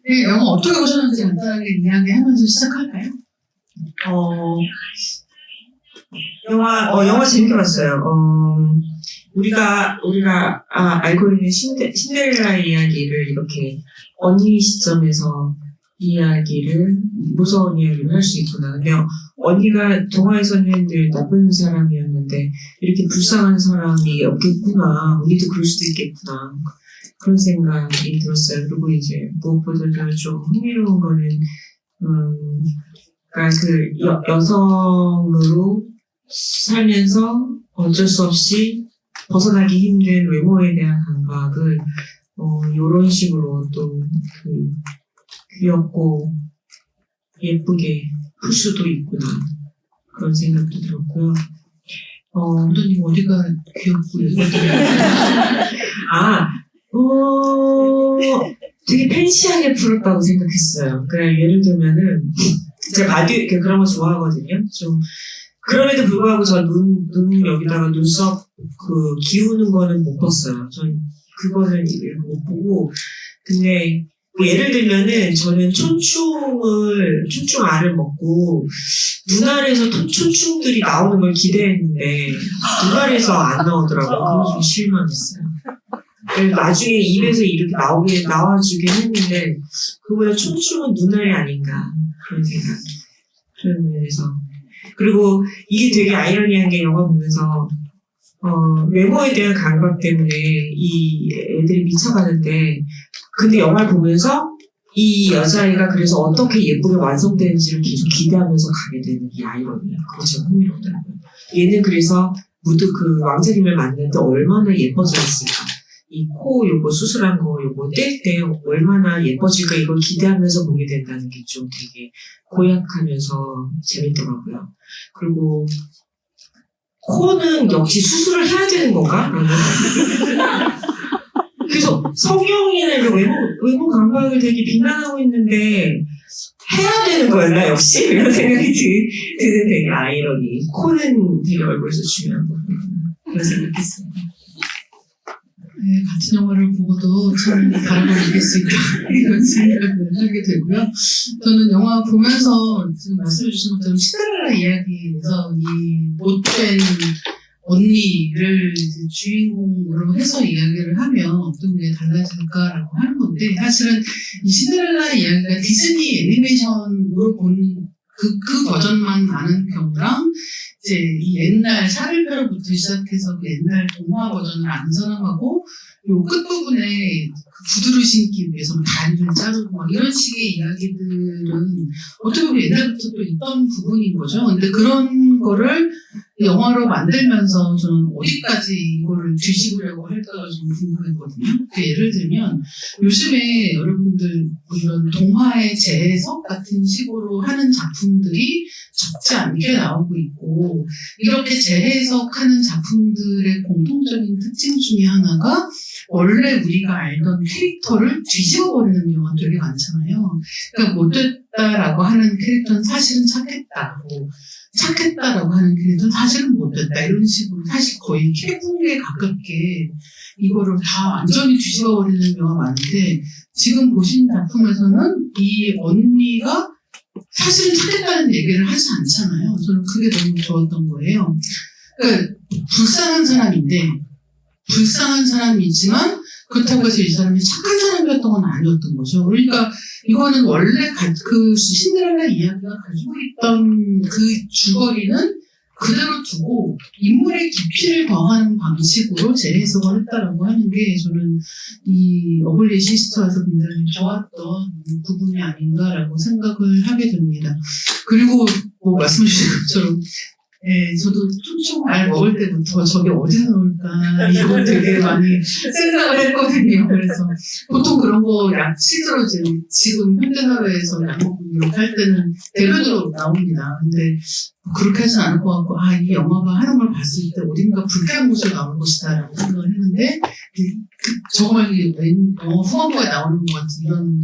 네, 영화 어떻게 보셨는지 간단하게 이야기하면서 시작할까요? 영화 재밌게 봤어요. 우리가 알고 있는 신데렐라 이야기를 이렇게 언니 시점에서 무서운 이야기를 할 수 있구나. 근데 언니가 동화에서는 늘 나쁜 사람이었는데 이렇게 불쌍한 사람이 없겠구나. 우리도 그럴 수도 있겠구나. 그런 생각이 들었어요. 그리고 이제 무엇보다도 좀 흥미로운 거는 그러니까 그 여성으로 살면서 어쩔 수 없이 벗어나기 힘든 외모에 대한 강박을 이런 식으로 또 귀엽고 예쁘게 풀 수도 있구나 그런 생각도 들었고요. 감독님 어디가 귀엽고 예쁘게? 되게 팬시하게 풀었다고 생각했어요. 그냥 예를 들면은 제가 바디 그런 거 좋아하거든요. 좀 그럼에도 불구하고 저 눈 여기다가 눈썹 기우는 거는 못 봤어요. 전 그거는 못 보고. 근데 뭐 예를 들면은 저는 촌충알을 먹고 눈알에서 촌충들이 나오는 걸 기대했는데 눈알에서 안 나오더라고요. 그래서 좀 실망했어요. 나중에 입에서 이렇게 나와주긴 했는데 그보다 촌충은 눈알이 아닌가 그런 생각. 그런 면에서. 그리고 이게 되게 아이러니한 게 영화 보면서 외모에 대한 강박 때문에 이 애들이 미쳐가는데 근데 영화를 보면서 이 여자애가 그래서 어떻게 예쁘게 완성되는지를 계속 기대하면서 가게 되는 이 아이러니. 그거 참 흥미롭더라고요. 얘는 그래서 그 왕자님을 만났는데 얼마나 예뻐졌을까. 이 코 요거 수술한 거 요거 뗄 때 얼마나 예뻐질까 이걸 기대하면서 보게 된다는 게 좀 되게 고약하면서 재밌더라고요. 그리고 코는 역시 수술을 해야 되는 건가? 그래서 성형이나 외모 감각을 되게 비난하고 있는데 해야 되는 거였나 역시? 이런 생각이 드는 되게 아이러니. 코는 되게 얼굴에서 중요한 부분이구나. 그런 생각했어요. 네, 같은 영화를 보고도 참 다른 걸 느낄 수 있다 이런 생각을 하게 되고요. 저는 영화 보면서 지금 말씀해 주신 것처럼 신데렐라 이야기에서 이 못된 언니를 주인공으로 해서 이야기를 하면 어떤 게 달라질까라고 하는 건데 사실은 이 신데렐라 이야기가 디즈니 애니메이션으로 보는 그 버전만 아는 경우랑 이제 이 옛날 샤를페로부터 시작해서 그 옛날 동화 버전을 안 선호하고 요 끝부분에 구두를 신기 위해서 다리를 자르고 막 이런 식의 이야기들은 어떻게 보면 옛날부터 또 있던 부분인 거죠. 근데 그런 거를 영화로 만들면서 저는 어디까지 이거를 뒤집으려고 할까가 좀 궁금했거든요. 예를 들면 요즘에 여러분들 이런 동화의 재해석 같은 식으로 하는 작품들이 적지 않게 나오고 있고 이렇게 재해석하는 작품들의 공통적인 특징 중에 하나가 원래 우리가 알던 캐릭터를 뒤집어버리는 경우가 되게 많잖아요. 그러니까 못됐다라고 하는 캐릭터는 사실은 착했다라고 하는 캐릭터는 사실은 못됐다. 이런 식으로 사실 거의 캐붕에 가깝게 이거를 다 완전히 뒤집어버리는 경우가 많은데 지금 보신 작품에서는 이 언니가 사실은 착했다는 얘기를 하지 않잖아요. 저는 그게 너무 좋았던 거예요. 그러니까 불쌍한 사람이지만 그렇다고 해서 이 사람이 착한 사람이었던 건 아니었던 거죠. 그러니까 이거는 원래 그 신데렐라 이야기가 가지고 있던 그 줄거리는 그대로 두고 인물의 깊이를 더하는 방식으로 재해석을 했다라고 하는 게 저는 이 어글리 시스터에서 굉장히 좋았던 부분이 아닌가라고 생각을 하게 됩니다. 그리고 뭐 말씀해 주신 것처럼 저도 촌충알 먹을 때부터 저게 어디서 나올까 이거 되게 많이 생각을 했거든요. 그래서 보통 그런 거 실제로 지금 현대사회에서 약 먹고 이렇게 할 때는 대변으로 나옵니다. 근데 그렇게 하진 않을 것 같고 이 영화가 하는 걸 봤을 때 어딘가 불쾌한 곳으로 나올 것이다 라고 생각을 했는데 정말 영화 후반부에 나오는 것 같은 이런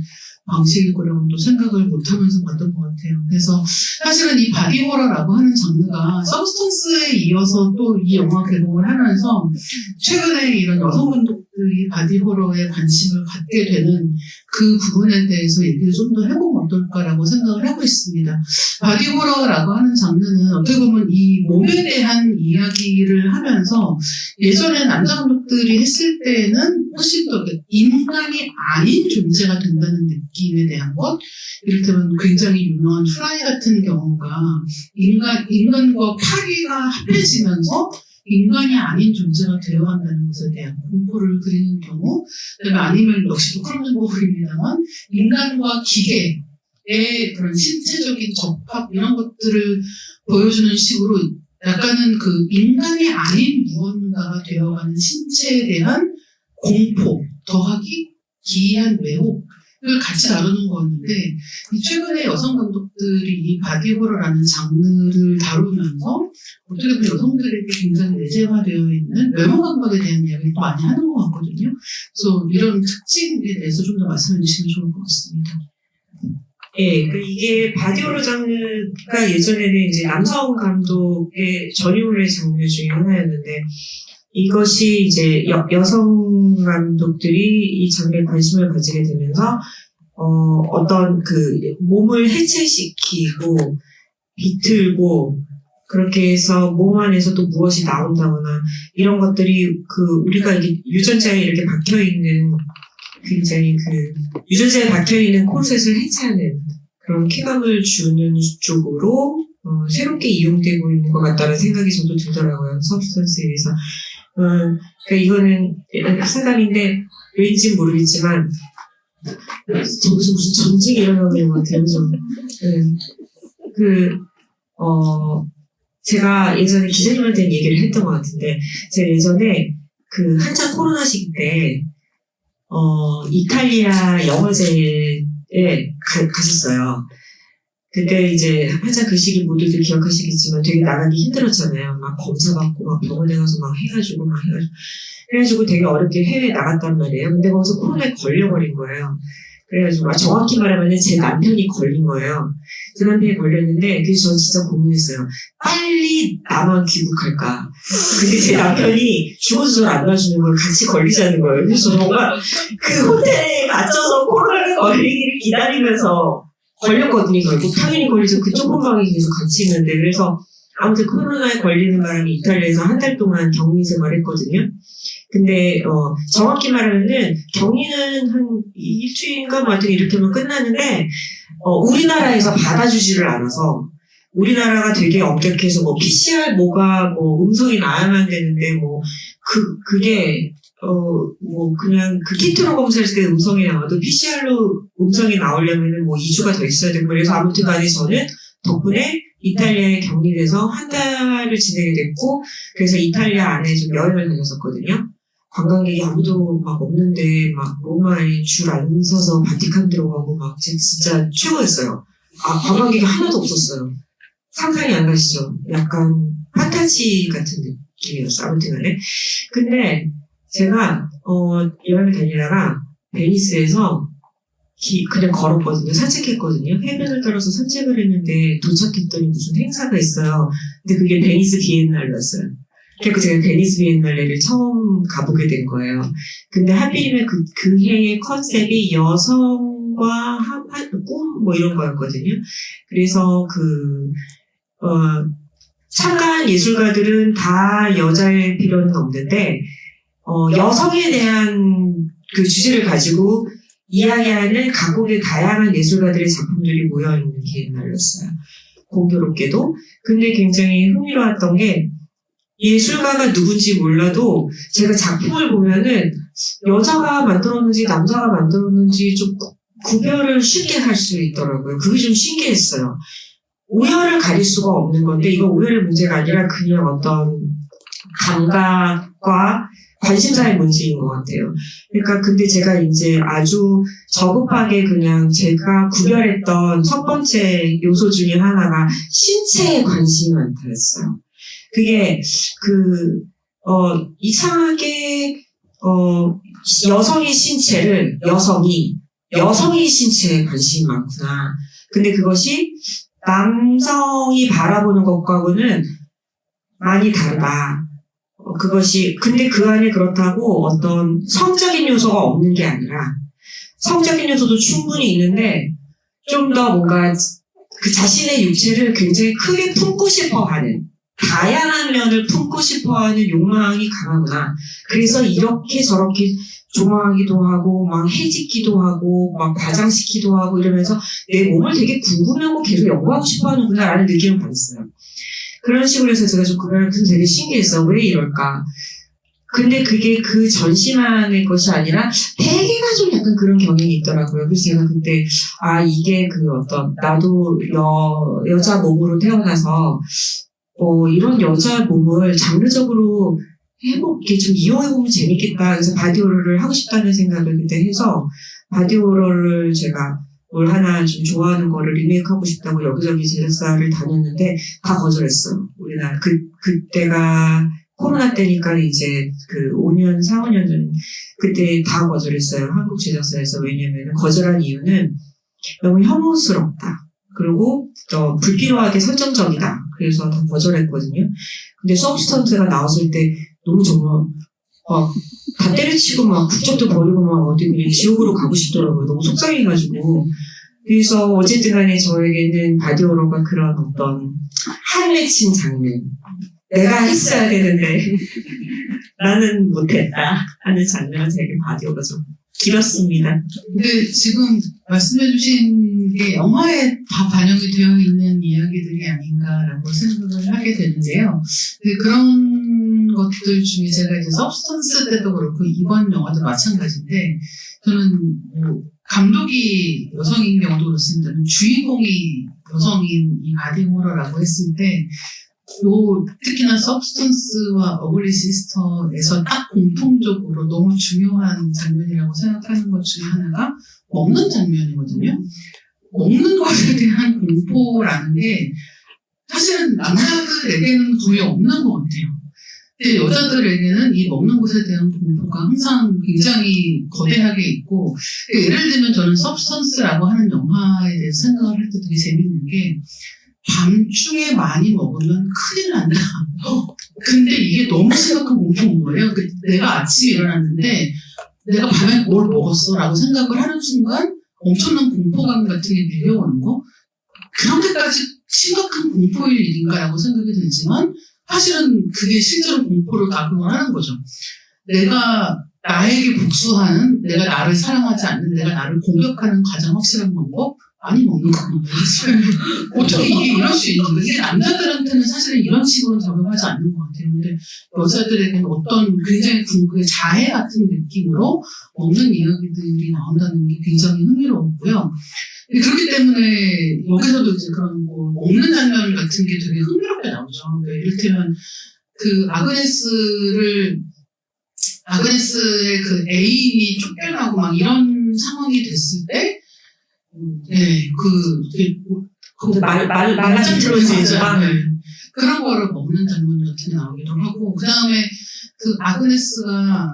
방식일 거라고 또 생각을 못하면서 봤던 것 같아요. 그래서 사실은 이 바디 호러라고 하는 장르가 서브스턴스에 이어서 또 이 영화 개봉을 하면서 최근에 이런 여성 감독들이 바디 호러에 관심을 갖게 되는 그 부분에 대해서 얘기를 좀 더 해보면 어떨까라고 생각을 하고 있습니다. 바디 호러라고 하는 장르는 어떻게 보면 이 몸에 대한 이야기를 하면서 예전에 남자 감독들이 했을 때는 훨씬 더 인간이 아닌 존재가 된다는 느낌에 대한 것, 이를테면 굉장히 유명한 프라이 같은 경우가 인간과 파리가 합해지면서 인간이 아닌 존재가 되어간다는 것에 대한 공포를 그리는 경우, 그다음에 아니면 역시 크론en버그입니다만 인간과 기계의 그런 신체적인 접합 이런 것들을 보여주는 식으로 약간은 그 인간이 아닌 무언가가 되어가는 신체에 대한 공포 더하기 기이한 왜곡을 같이 다루는 거였는데, 이 최근에 여성 감독들이 이 바디 호러라는 장르를 다루면서 어떻게 보면 여성들에게 굉장히 내재화되어 있는 외모 감각에 대한 이야기를 또 많이 하는 것 같거든요. 그래서 이런 특징에 대해서 좀 더 말씀해 주시면 좋을 것 같습니다. 예, 이게 바디호러 장르가 예전에는 이제 남성 감독의 전유물의 장르 중에 하나였는데, 이것이 이제 여성 감독들이 이 장르에 관심을 가지게 되면서, 어떤 그 몸을 해체시키고, 비틀고, 그렇게 해서 몸 안에서 또 무엇이 나온다거나, 이런 것들이 우리가 이게 유전자에 이렇게 박혀있는 굉장히 유전자에 박혀있는 코르셋을 해체하는 그런 쾌감을 주는 쪽으로 새롭게 이용되고 있는 것 같다는 생각이 저도 들더라고요. 서브스턴스에 의해서. 그러니까 이거는 사담인데 왠지 모르겠지만 저기서 무슨 전쟁이 일어나는 것 같아요. 제가 예전에 기자님한테 얘기를 했던 것 같은데, 제가 예전에 한창 코로나 시기 때 이탈리아 영화제에 갔었어요. 그때 이제 한창 그 시기 모두들 기억하시겠지만 되게 나가기 힘들었잖아요. 막 검사받고 막 병원에 가서 막 해가지고. 그래가지고 되게 어렵게 해외에 나갔단 말이에요. 근데 거기서 코로나에 걸려버린 거예요. 그래가지고 정확히 말하면 제 남편이 걸린 거예요. 제 남편이 걸렸는데 그래서 전 진짜 고민했어요. 빨리 나만 귀국할까. 근데 제 남편이 죽어서 안 놔주는 걸 같이 걸리자는 거예요. 그래서 뭔가 그 호텔에 갇혀서 코로나에 걸리기를 기다리면서 걸렸거든요. 결국 당연히 걸리죠. 그 좁은 방에 계속 같이 있는데. 그래서 아무튼 코로나에 걸리는 바람에 이탈리아에서 한 달 동안 격리 생활했거든요. 근데 정확히 말하면은 격리는 한 일주일인가 뭐 하여튼 이렇게 하면 끝나는데 우리나라에서 받아주지를 않아서, 우리나라가 되게 엄격해서 PCR 뭐가 음성이 나야만 되는데 그게 그냥 키트로 검사했을 때 음성이 나와도 PCR로 음성이 나오려면은 2주가 더 있어야 되고, 그래서 아무튼 간에 저는 덕분에 이탈리아에 격리돼서 한 달을 지내게 됐고, 그래서 이탈리아 안에 좀 여행을 다녔었거든요. 관광객이 아무도 막 없는데 로마에 줄 안 서서 바티칸 들어가고 진짜 최고였어요. 관광객이 하나도 없었어요. 상상이 안 가시죠? 약간 판타지 같은 느낌이었어요. 아무튼 간에. 근데 제가 여행을 다니다가 베니스에서 그냥 걸었거든요. 산책했거든요. 해변을 따라서 산책을 했는데 도착했더니 무슨 행사가 있어요. 근데 그게 베니스 비엔날레였어요. 그래서 제가 베니스 비엔날레를 처음 가보게 된 거예요. 근데 하필이면 그 해의 컨셉이 여성과 꿈 이런 거였거든요. 그래서 참가한 예술가들은 다 여자일 필요는 없는데 여성에 대한 그 주제를 가지고 이야기하는 각국의 다양한 예술가들의 작품들이 모여있는 비엔날레였어요. 공교롭게도. 근데 굉장히 흥미로웠던 게, 예술가가 누군지 몰라도 제가 작품을 보면은 여자가 만들었는지 남자가 만들었는지 좀 구별을 쉽게 할 수 있더라고요. 그게 좀 신기했어요. 우열을 가릴 수가 없는 건데, 이거 우열의 문제가 아니라 그냥 어떤 감각과 관심사의 문제인 것 같아요. 그러니까 근데 제가 이제 아주 저급하게 그냥 제가 구별했던 첫 번째 요소 중에 하나가 신체에 관심이 많다였어요. 그게 이상하게 여성의 신체를 여성의 신체에 관심이 많구나. 근데 그것이 남성이 바라보는 것과는 많이 다르다. 그것이, 근데 그 안에 그렇다고 어떤 성적인 요소가 없는 게 아니라, 성적인 요소도 충분히 있는데, 좀 더 뭔가 그 자신의 육체를 굉장히 크게 품고 싶어 하는, 다양한 면을 품고 싶어 하는 욕망이 강하구나. 그래서 이렇게 저렇게 조망하기도 하고, 막 해짓기도 하고, 막 과장시키기도 하고 이러면서 내 몸을 되게 궁금해하고 계속 연구하고 싶어 하는구나 라는 느낌을 받았어요. 그런 식으로 해서 제가 좀 그걸 되게 신기했어. 왜 이럴까? 근데 그게 그 전시만의 것이 아니라 대개가 좀 약간 그런 경향이 있더라고요. 그래서 제가 그때 이게 그 어떤 나도 여자 몸으로 태어나서 이런 여자 몸을 장르적으로 이렇게 좀 이용해보면 재밌겠다. 그래서 바디오럴을 하고 싶다는 생각을 그때 해서 바디오럴을 제가 뭘 하나 좀 좋아하는 거를 리메이크하고 싶다고 여기저기 제작사를 다녔는데 다 거절했어요. 우리나라 그때가 코로나 때니까 이제 그 5년, 4, 5년 전 그때 다 거절했어요. 한국 제작사에서. 왜냐면 거절한 이유는 너무 혐오스럽다. 그리고 더 불필요하게 설정적이다. 그래서 다 거절했거든요. 근데 서브스턴트가 나왔을 때 너무 정말 다 때려치고 막 국적도 버리고 막 어디 그냥 지옥으로 가고 싶더라고요. 너무 속상해가지고. 그래서 어쨌든 간에 저에게는 바디오러가 그런 어떤 한 맺힌 장면. 내가 했어야 되는데 나는 못했다 하는 장면은 되게 바디오가 좀 길었습니다. 근데 지금 말씀해주신 게 영화에 다 반영이 되어 있는 이야기들이 아닌가라고 생각을 하게 되는데요. 그런 것들 중에 제가 이제 서브스턴스 때도 그렇고 이번 영화도 마찬가지인데 저는 뭐 감독이 여성인 경우도 그렇습니다. 주인공이 여성인 이 바디호러라고 했을 때 특히나 서브스턴스와 어글리 시스터에서 딱 공통적으로 너무 중요한 장면이라고 생각하는 것 중에 하나가 먹는 장면이거든요. 먹는 것에 대한 공포라는 게 사실은 남자들에게는 거의 없는 것 같아요. 근데 여자들에게는 이 먹는 것에 대한 공포가 항상 굉장히 거대하게 있고, 예를 들면 저는 서브스턴스라고 하는 영화에 대해서 생각을 할 때 되게 재밌는 게 밤중에 많이 먹으면 큰일 난다. 근데 이게 너무 심각한 공포인 거예요. 내가 아침에 일어났는데 내가 밤에 뭘 먹었어? 라고 생각을 하는 순간 엄청난 공포감 같은 게 밀려오는 거? 그렇게까지 심각한 공포일 일인가라고 생각이 들지만 사실은 그게 실제로 공포를 작용을 하는 거죠. 내가 나에게 복수하는, 내가 나를 사랑하지 않는, 내가 나를 공격하는 가장 확실한 방법? 많이 먹는 거거든요. 어떻게 이게 이럴 수 있는 거예요? 이게 남자들한테는 사실은 이런 식으로 적용하지 않는 것 같아요. 근데 여자들에게는 어떤 굉장히 자해 같은 느낌으로 먹는 이야기들이 나온다는 게 굉장히 흥미로웠고요. 그렇기 때문에 여기서도 이제 그런 뭐 먹는 장면 같은 게 되게 흥미롭게 나오죠. 그러니까 이를테면 그 아그네스의 그 애인이 쫓겨나고 막 이런 상황이 됐을 때 말짱 들어지죠. 그런 거를 먹는 장면 같은 게 나오기도 하고, 그 다음에 그 아그네스가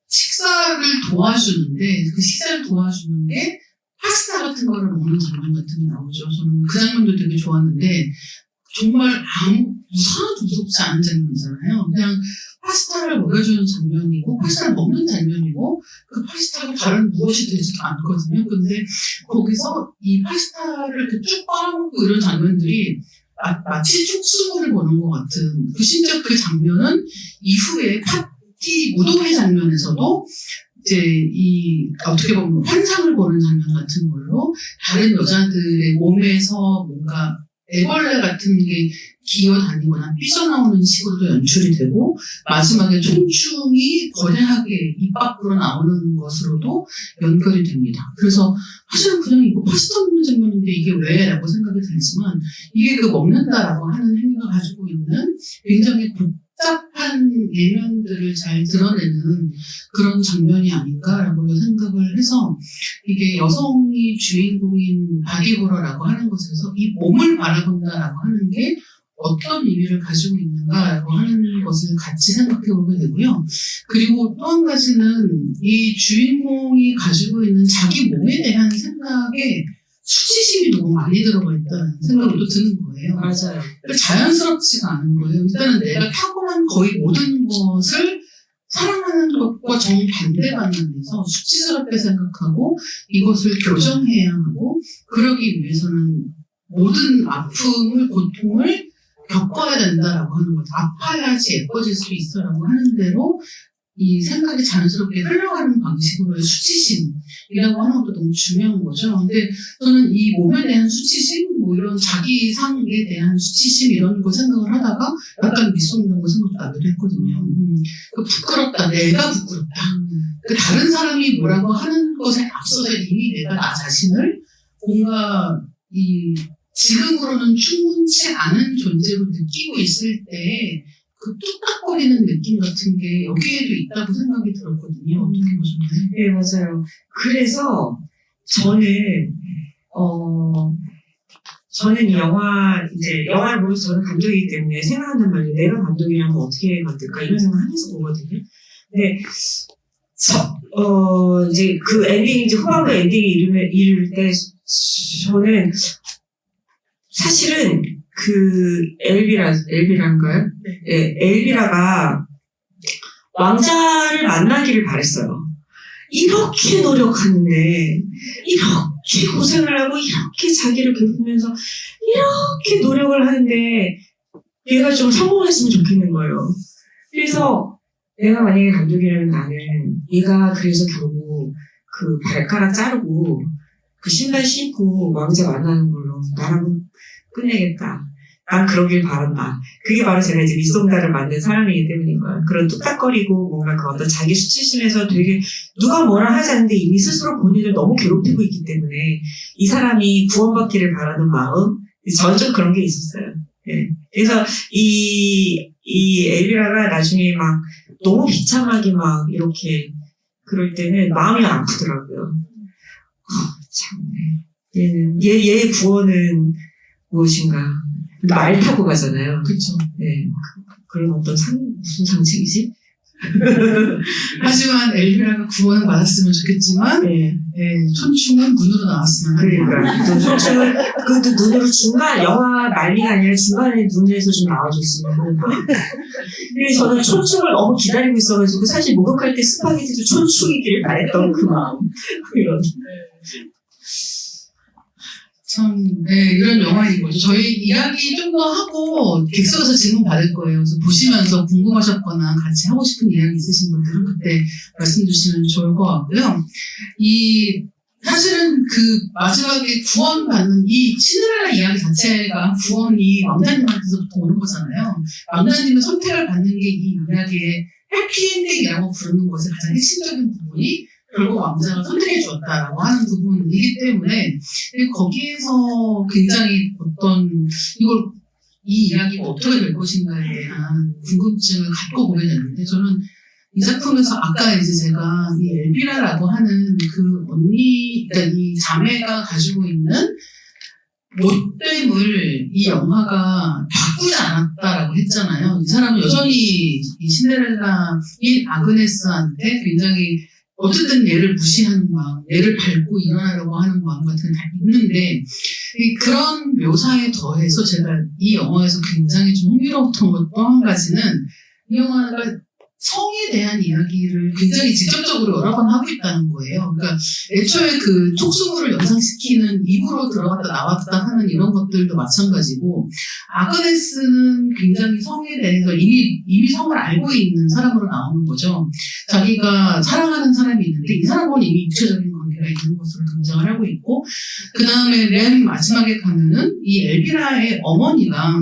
식사를 도와주는데, 그 식사를 도와주는 게 파스타 같은 거를 먹는 장면 같은 게 나오죠. 저는 그 장면도 되게 좋았는데, 정말 하나도 무섭지 않은 장면이잖아요. 그냥 파스타를 먹여주는 장면이고, 파스타를 먹는 장면이고, 그 파스타가 다른 무엇이 되지도 않거든요. 근데 거기서 이 파스타를 이렇게 쭉 빨아먹고 이런 장면들이 마치 축수물을 보는 것 같은, 심지어 그 장면은 이후에 파티 무도회 장면에서도 이제 어떻게 보면 환상을 보는 장면 같은 걸로 다른 여자들의 몸에서 뭔가 애벌레 같은 게 기어다니거나 삐져나오는 식으로도 연출이 되고, 마지막에 촌충이 거대하게 입 밖으로 나오는 것으로도 연결이 됩니다. 그래서 사실은 그냥 이거 파스타 먹는 장면인데 이게 왜? 라고 생각이 들지만, 이게 그 먹는다라고 하는 행위가 가지고 있는 굉장히 복잡한 예면들을 잘 드러내는 그런 장면이 아닌가라고 생각을 해서, 이게 여성이 주인공인 바디호러라고 하는 것에서 이 몸을 바라본다라고 하는 게 어떤 의미를 가지고 있는가라고 하는 것을 같이 생각해 보게 되고요. 그리고 또 한 가지는 이 주인공이 가지고 있는 자기 몸에 대한 생각에 수치심이 너무 많이 들어가 있다는 생각이 또 드는 거예요. 맞아요. 자연스럽지가 않은 거예요. 일단은 내가 타고난 거의 모든 것을 사랑하는 것과 정반대 방향에서 수치스럽게 생각하고 이것을 교정해야 하고 그러기 위해서는 모든 아픔을, 고통을 겪어야 된다라고 하는 거죠. 아파야지 예뻐질 수 있어라고 하는 대로 이 생각이 자연스럽게 흘러가는 방식으로의 수치심이라고 하는 것도 너무 중요한 거죠. 근데 저는 이 몸에 대한 수치심, 뭐 이런 자기상에 대한 수치심 이런 거 생각을 하다가 약간 밑속는 거 생각도 나기도 했거든요. 부끄럽다, 내가 부끄럽다. 그 다른 사람이 뭐라고 하는 것에 앞서서 이미 내가 나 자신을 뭔가 지금으로는 충분치 않은 존재로 느끼고 있을 때 그 뚝딱거리는 느낌 같은 게 여기에도 있다고 생각이 들었거든요. 어떻게 보셨나요? 네, 맞아요. 그래서 저는 이 영화를 보면서 저는 감독이기 때문에 생각한단 말이에요. 내가 감독이라면 어떻게 만들까 이런 생각 하면서 보거든요. 근데 이제 그 엔딩, 이제 후반부 엔딩이 이를 때 저는 사실은 그 엘비라인가요? 네, 엘비라가 왕자를 만나기를 바랬어요. 이렇게 노력하는데, 이렇게 고생을 하고, 이렇게 자기를 괴롭히면서, 이렇게 노력을 하는데, 얘가 좀 성공했으면 좋겠는 거예요. 그래서, 내가 만약에 감독이라면 나는, 얘가 그래서 결국 그 발가락 자르고, 그 신발 신고 왕자 만나는 걸로 나라고 끝내겠다. 난 그러길 바란다. 그게 바로 제가 이제 밑송달을 만든 사람이기 때문인 거야. 그런 뚝딱거리고 뭔가 그 어떤 자기 수치심에서 되게 누가 뭐라 하지 않는데 이미 스스로 본인을 너무 괴롭히고 있기 때문에 이 사람이 구원받기를 바라는 마음, 저는 좀 그런 게 있었어요. 예. 그래서 이 엘비라가 나중에 막 너무 비참하게 막 이렇게 그럴 때는 마음이 아프더라고요. 참, 얘의 구원은 무엇인가. 말 타고 가잖아요. 그렇죠. 네. 그런 어떤 무슨 상징이지? 하지만 엘비라가 구원을 받았으면 좋겠지만, 네. 촌충은 눈으로 나왔으면 그러니까. 또 촌충은 그 눈으로 영화 말미가 아니라 중간에 눈에서 좀 나와줬으면 하는 마음. 그래서 저는 촌충을 너무 기다리고 있어가지고 사실 목욕할 때 스파게티도 촌충이기를 바랬던 그 마음. 이런. 참, 이런 영화인 거죠. 저희 이야기 좀 더 하고 객석에서 질문 받을 거예요. 그래서 보시면서 궁금하셨거나 같이 하고 싶은 이야기 있으신 분들은 그때 말씀 주시면 좋을 것 같고요. 사실은 그 마지막에 구원받는 이 시드랄라 이야기 자체가 구원이 왕자님한테서부터 오는 거잖아요. 왕자님의 선택을 받는 게 이 이야기의 해피엔딩이라고 부르는 것의 가장 핵심적인 부분이 결국 왕자가 선택해 주었다라고 하는 부분이기 때문에 거기에서 굉장히 이 이야기가 어떻게 될 것인가에 대한 궁금증을 갖고 보게 됐는데 저는 이 작품에서 아까 이제 제가 이 엘비라라고 하는 그 그러니까 이 자매가 가지고 있는 못됨을 이 영화가 바꾸지 않았다라고 했잖아요. 이 사람은 여전히 이 신데렐라, 이 아그네스한테 굉장히 어쨌든 얘를 무시하는 마음, 얘를 밟고 일어나려고 하는 마음 같은 게 다 있는데 그런 묘사에 더해서 제가 이 영화에서 굉장히 좀 흥미로웠던 것 또 한 가지는 이 영화가 성에 대한 이야기를 굉장히 직접적으로 여러 번 하고 있다는 거예요. 그러니까 애초에 그 촉수물을 연상시키는 입으로 들어갔다 나왔다 하는 이런 것들도 마찬가지고 아그네스는 굉장히 성에 대해서 이미 성을 알고 있는 사람으로 나오는 거죠. 자기가 사랑하는 사람이 있는데 이 사람은 이미 육체적인 관계가 있는 것으로 등장을 하고 있고 그 다음에 맨 마지막에 가면은 이 엘비라의 어머니가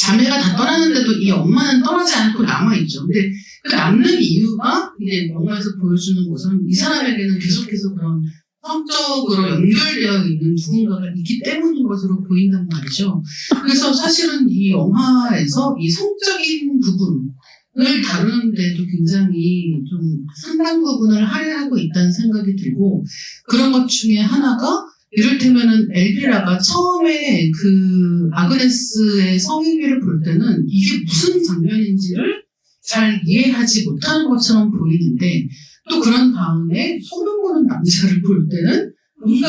자매가 다 떠나는데도 이 엄마는 떠나지 않고 남아있죠. 근데 그 남는 이유가 이제 영화에서 보여주는 것은 이 사람에게는 계속해서 그런 성적으로 연결되어 있는 누군가가 있기 때문인 것으로 보인단 말이죠. 그래서 사실은 이 영화에서 이 성적인 부분을 다루는데도 굉장히 좀 상당 부분을 할애하고 있다는 생각이 들고 그런 것 중에 하나가 이를테면은 엘비라가 처음에 그 아그네스의 성행위를 볼 때는 이게 무슨 장면인지를 잘 이해하지 못하는 것처럼 보이는데 또 그런 다음에 소문 보는 남자를 볼 때는 뭔가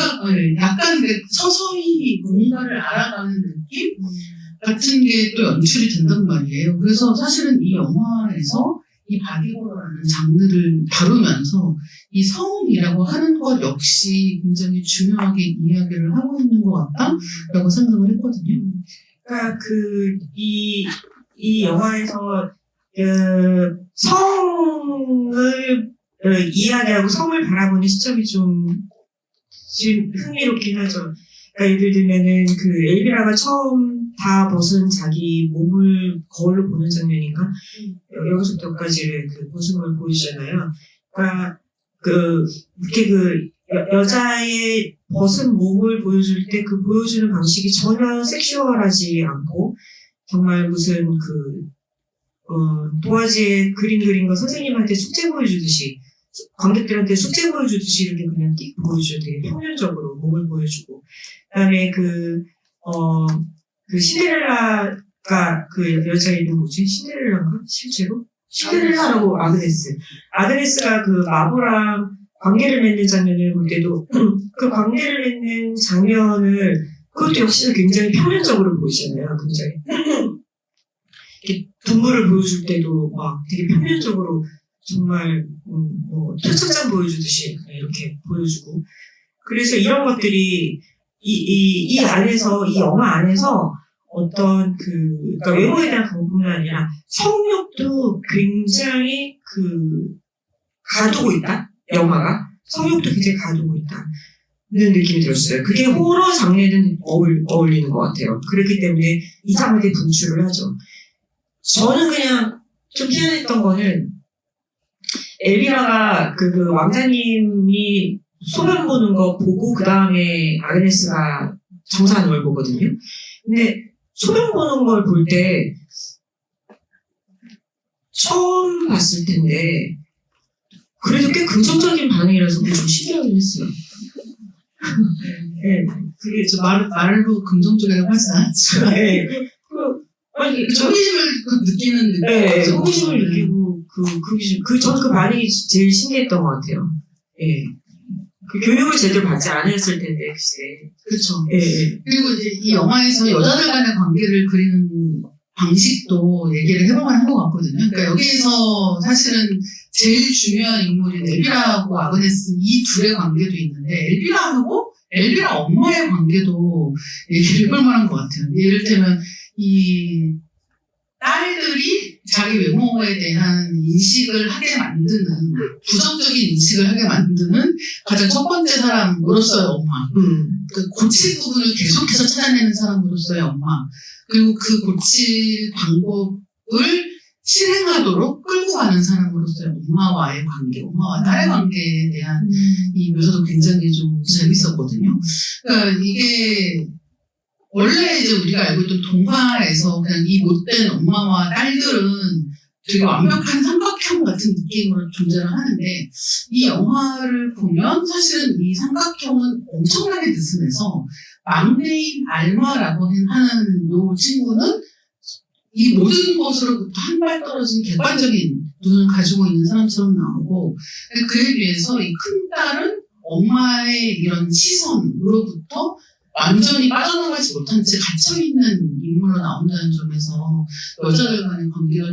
약간 서서히 뭔가를 알아가는 느낌 같은 게 또 연출이 된단 말이에요. 그래서 사실은 이 영화에서 이 바디호러라는 장르를 다루면서 이 성이라고 하는 것 역시 굉장히 중요하게 이야기를 하고 있는 것 같다라고 생각을 했거든요. 그러니까 이 영화에서 성을 이야기하고 성을 바라보는 시점이 좀 흥미롭긴 하죠. 그러니까 예를 들면은 그 엘비라가 처음 다 벗은 자기 몸을 거울로 보는 장면인가? 여기서부터 여기까지를 그 모습을 보여주잖아요. 그러니까 이렇게 여자의 벗은 몸을 보여줄 때 그 보여주는 방식이 전혀 섹슈얼하지 않고 정말 무슨 도화지에 그림 그린 거 선생님한테 숙제 보여주듯이 관객들한테 숙제 보여주듯이 이렇게 그냥 띡 보여줘요. 되게 평면적으로 몸을 보여주고. 그다음에 그 신데렐라가 그 여자 이름 뭐지? 신데렐라인가? 실제로? 신데렐라라고 아그네스가 그 마부랑 관계를 맺는 장면을 볼 때도 그 관계를 맺는 장면을 그것도 역시 굉장히 평면적으로 보이잖아요. 굉장히 이렇게 눈물을 보여줄 때도 막 되게 평면적으로 정말 표창장 보여주듯이 이렇게 보여주고 그래서 이런 것들이 이 안에서 이 영화 안에서 어떤 그러니까 외모에 대한 강뿐만 아니라 성욕도 굉장히 가두고 있다. 영화가 성욕도 굉장히 가두고 있다는 느낌이 들었어요. 그게 호러 장르에는 어울리는 것 같아요. 그렇기 때문에 이 장르에 분출을 하죠. 저는 그냥 좀 희한했던 거는 엘비라가 그 왕자님이 소변 보는 거 보고 그 다음에 아그네스가 정사하는 걸 보거든요. 근데 소변 보는 걸 볼 때 처음 봤을 텐데 그래도 꽤 긍정적인 반응이라서 그게 좀 신기하긴 했어요. 네, 그게 말로 긍정적이라고 하진 않죠. 네. 아니, 호기심을 느끼는 느낌. 네, 호기심을 느끼고 저는 그 반응이 제일 신기했던 것 같아요. 예. 그 교육을 제대로 받지 않았을 텐데, 글쎄. 그렇죠. 예. 그리고 이제 이 영화에서 여자들 간의 관계를 그리는 방식도 얘기를 해보면 한 것 같거든요. 그러니까 여기에서 사실은 제일 중요한 인물인 엘비라하고 아그네스 이 둘의 관계도 있는데 엘비라하고 엘비라 엄마의 관계도 얘기를 해볼 만한 것 같아요. 예를테면 이 딸들이 자기 외모에 대한 인식을 하게 만드는 부정적인 인식을 하게 만드는 가장 첫 번째 사람으로서의 엄마 그 고칠 부분을 계속해서 찾아내는 사람으로서의 엄마 그리고 그 고칠 방법을 실행하도록 끌고 가는 사람으로서의 엄마와의 관계 엄마와 딸의 관계에 대한 이 묘사도 굉장히 좀 재밌었거든요. 그러니까 이게 원래 이제 우리가 알고 있던 동화에서 그냥 이 못된 엄마와 딸들은 되게 완벽한 삼각형 같은 느낌으로 존재를 하는데 이 영화를 보면 사실은 이 삼각형은 엄청나게 느슨해서 막내인 알마라고 하는 요 친구는 이 모든 것으로부터 한 발 떨어진 객관적인 눈을 가지고 있는 사람처럼 나오고 그에 비해서 이 큰 딸은 엄마의 이런 시선으로부터 완전히 빠져나가지 못한 채 갇혀있는 인물로 나온다는 점에서 여자들 간의 관계가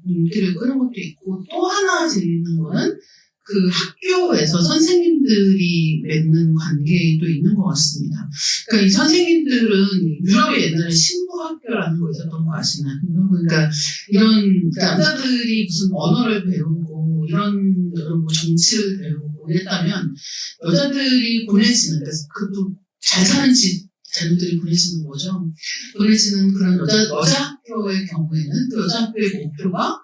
눈길을 끄는 것도 있고 또 하나 재밌는 거는 그 학교에서 선생님들이 맺는 관계도 있는 것 같습니다. 그러니까 이 선생님들은 유럽에 옛날에 신부학교라는 거 있었던 거 아시나요? 그러니까 이런 남자들이 무슨 언어를 배우고 이런 뭐 정치를 배우고 이랬다면 여자들이 보내지는 그것도 잘 사는 집 자녀들이 보내지는 거죠. 보내지는 그런 여자 학교의 경우에는 그 여자 학교의 목표가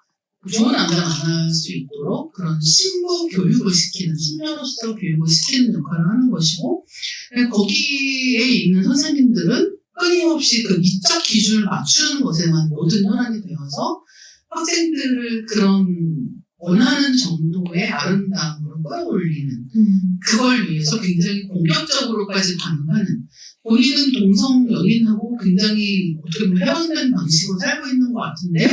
좋은 남자 만날 수 있도록 그런 신부 교육을 시키는 숙녀로서 교육을 시키는 역할을 하는 것이고 거기에 있는 선생님들은 끊임없이 그 미적 기준을 맞추는 것에만 모든 혈안이 되어서 학생들을 그런 원하는 정도의 아름다움으로 끌어올리는 그걸 위해서 굉장히 공격적으로까지 반응하는 본인은 동성 연인하고 굉장히 어떻게 보면 해방된 방식으로 살고 있는 것 같은데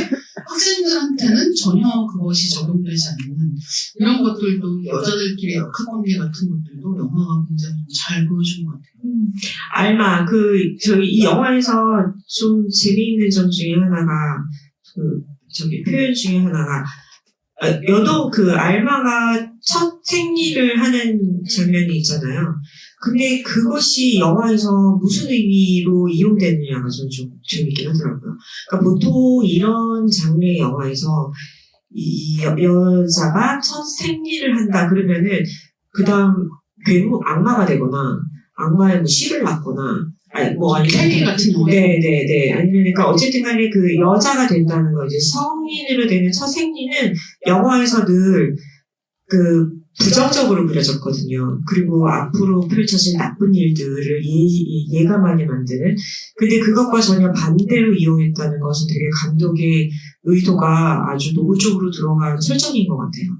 학생들한테는 전혀 그것이 적용되지 않는 이런 것들도 여자들끼리 역학관계 같은 것들도 영화가 굉장히 잘 보여준 것 같아요. 알마, 저희 이 영화에서 좀 재미있는 점 중에 하나가, 표현 중에 하나가, 여도 알마가 첫 생리를 하는 장면이 있잖아요. 근데 그것이 영화에서 무슨 의미로 이용되느냐가 좀 재밌긴 하더라고요. 그러니까 보통 이런 장르의 영화에서 이 여자가 첫 생리를 한다 그러면은 그 다음 악마가 되거나 악마의 뭐 씨를 낳거나 아니 켈리 같은 경우에 네네네 아니면 그러니까 어쨌든 간에 그 여자가 된다는 거 이제 성인으로 되는 첫 생리는 영화에서 늘 부정적으로 그려졌거든요. 그리고 앞으로 펼쳐질 나쁜 일들을 예감하게 만드는. 근데 그것과 전혀 반대로 이용했다는 것은 되게 감독의 의도가 아주 노골적으로 들어간 설정인 것 같아요.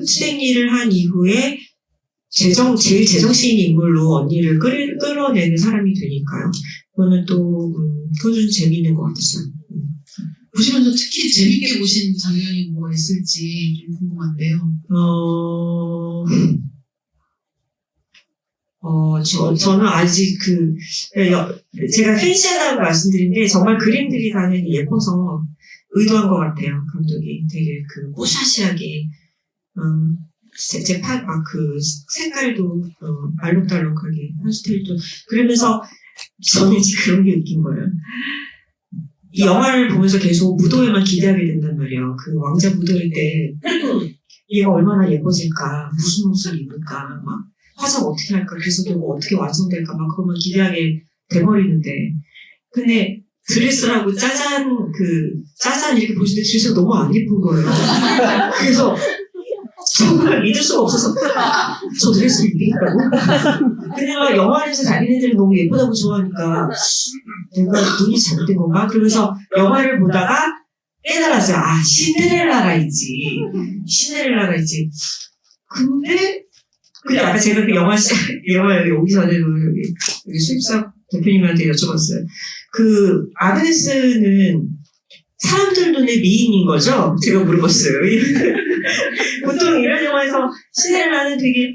생리를 한 이후에 제일 제정신인 인물로 언니를 끌어내는 사람이 되니까요. 그거는 그건 좀 재미있는 것 같았어요. 보시면서 특히 재밌게 보신 장면이 뭐가 있을지 좀 궁금한데요. 저는 아직 제가 팬시하다고 말씀드린 게 정말 그림들이 다는 예뻐서 의도한 것 같아요. 감독이 되게 뽀샤시하게, 색깔도, 알록달록하게, 스타일도. 그러면서 저는 이제 그런 게 웃긴 거예요. 이 영화를 보면서 계속 무도회만 기대하게 된단 말이에요. 왕자 무도회 때 얘가 얼마나 예뻐질까, 무슨 옷을 입을까, 막 화장 어떻게 할까, 그래서 어떻게 완성될까, 막 그것만 기대하게 돼버리는데, 근데 드레스라고 짜잔 이렇게 보시는데 드레스가 너무 안 예쁜 거예요. 그래서 정말 믿을 수가 없어서 저 드레스를 입겠다고? 그냥 영화에서 자기네들이 너무 예쁘다고 좋아하니까 내가 눈이 잘못된 건가? 그러면서 영화를 보다가 깨달았어요. 신데렐라가 있지. 근데 아까 제가 영화 오기 전에도 여기 수입사 대표님한테 여쭤봤어요. 아그네스는 사람들 눈에 미인인 거죠? 제가 물어봤어요. 보통 이런 영화에서 신데렐라는 되게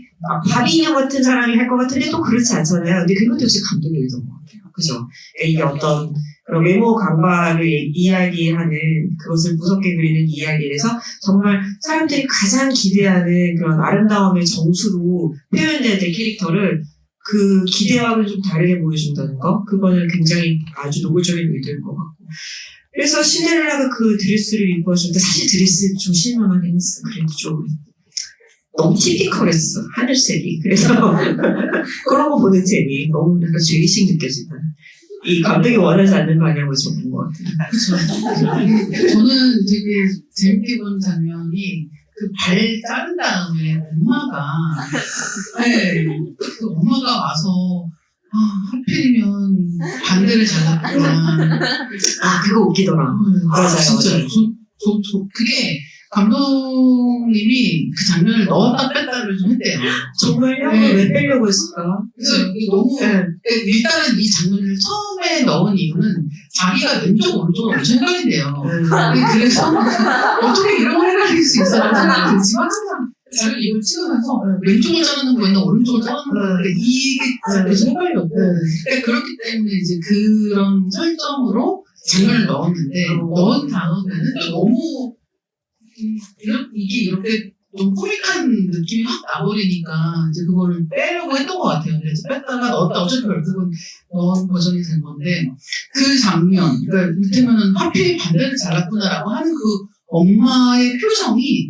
바비 인형 같은 사람이 할 것 같은데 또 그렇지 않잖아요. 근데 그것도 역시 감독의 의도인 것 같아요. 그죠? 이게 어떤 그런 외모 강박을 이야기하는 그것을 무섭게 그리는 이야기에서 정말 사람들이 가장 기대하는 그런 아름다움의 정수로 표현될 때 캐릭터를 그 기대와는 좀 다르게 보여준다는 거, 그거는 굉장히 아주 노골적인 의도일 것 같고. 그래서 신데렐라가 드레스를 입고 왔을 때 사실 드레스 좀 실망하긴 했어. 그래도 좀 너무 티피컬했어. 하늘색이. 그래서 그런 거 보는 재미. 너무 약간 죄의식 느껴진다. 이 감독이 원하지 않는 방향으로 좀 본 것 같아요. 그렇죠. 저는 되게 재밌게 본 장면이 발 자른 다음에 엄마가 와서 하필이면 반대를 잘랐구나. 그거 웃기더라. 맞아요. 진짜. 그게 감독님이 그 장면을 넣었다 뺐다를 좀 했대요. 정말요? 왜 빼려고 했을까? 그래서 너무 일단은 이 장면을 처음에 넣은 이유는 자기가 왼쪽 오른쪽을 엄청 헷갈린대요. 그래서 어떻게 이런 걸 헷갈릴 수 있어라는 생각이 들지만 항상 자기를 이걸 찍으면서 왼쪽을 자르는 거였나 오른쪽을 자르는 거였나 이게 계속 헷갈렸고 그렇기 때문에 이제 그런 설정으로 장면을 넣었는데 넣은 다음에는 너무 이게 이렇게 좀 코믹한 느낌이 확 나버리니까 이제 그거를 빼려고 했던 것 같아요. 그래서 뺐다가 넣었다 어차피 결국은 넣은 버전이 된 건데 그 장면, 그러니까 이를테면은 하필 반대를 잘랐구나라고 하는 그 엄마의 표정이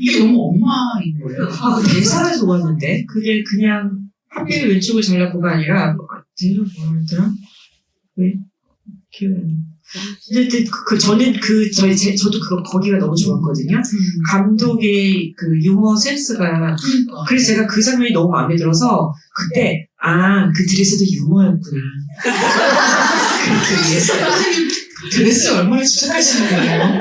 이게 너무 엄마인 거예요. 대사가 좋았는데 그게 그냥 하필 왼쪽을 잘랐고가 아니라 대사가 뭐였더라? 왜? 기억이 안 나. 근데 저도 거기가 너무 좋았거든요. 감독의 유머 센스가. 그래서 제가 그 장면이 너무 마음에 들어서 그때 그 드레스도 유머였구나. 그렇게 이해했어요. 드레스 얼마나 집착하시는 거예요?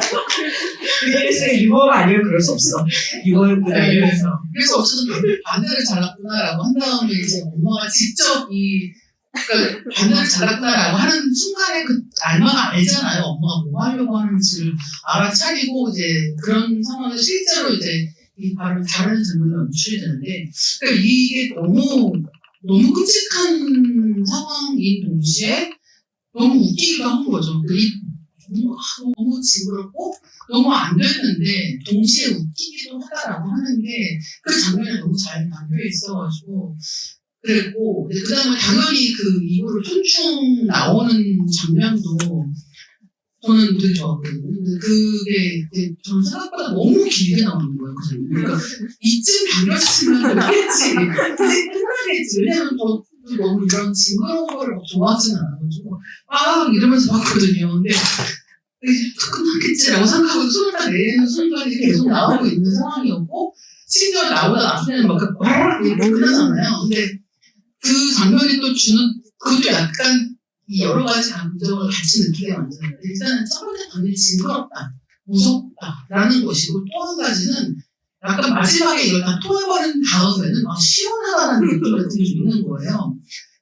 그랬으니까 유머가 아니면 그럴 수 없어. 유머였구나 네. 이러면서. 그래서 어쨌든 하필 반대를 잘랐구나라고 한 다음에 이제 엄마가 직접 그러니까 반대를 잘랐구나라고 하는 순간에 그 알마가 알잖아요. 엄마가 뭐 하려고 하는지를 알아차리고 이제 그런 상황을 실제로 이제 이 발을 자르는 장면이 연출이 되는데 그러니까 이게 너무 끔찍한 상황인 동시에 너무 웃기기도 한 거죠. 너무 징그럽고 너무 안 됐는데 동시에 웃기기도 하다라고 하는 게 그 장면에 너무 잘 담겨 있어가지고 그랬고 그 다음에 당연히 그 이후로 촌충 나오는 장면도 저는 되게 좋았거든요. 근데 그게 이제 저는 생각보다 너무 길게 나오는 거예요. 그 장면. 그러니까 이쯤 담겼으면 좋겠지. 이제 끝나겠지. 왜냐면 저 너무 이런 징그러운 거를 막 좋아하지는 않아가지고 이러면서 봤거든요. 근데 끝났겠지라고 생각하고 손을 딱 내리는 순간이 계속 나오고 있는 상황이었고 심지어 나오다 나중에는 막 이렇게 끝나잖아요. 근데 그 장면이 또 주는 그것도 약간 이 여러 가지 감정을 같이 느끼게 만드는데 일단은 첫 번째 단계는 징그럽다, 무섭다라는 것이고 또 한 가지는 약간 마지막에 이걸 다 토해버린 다음에는 시원하다는 느낌 같은 게 좀 있는 거예요.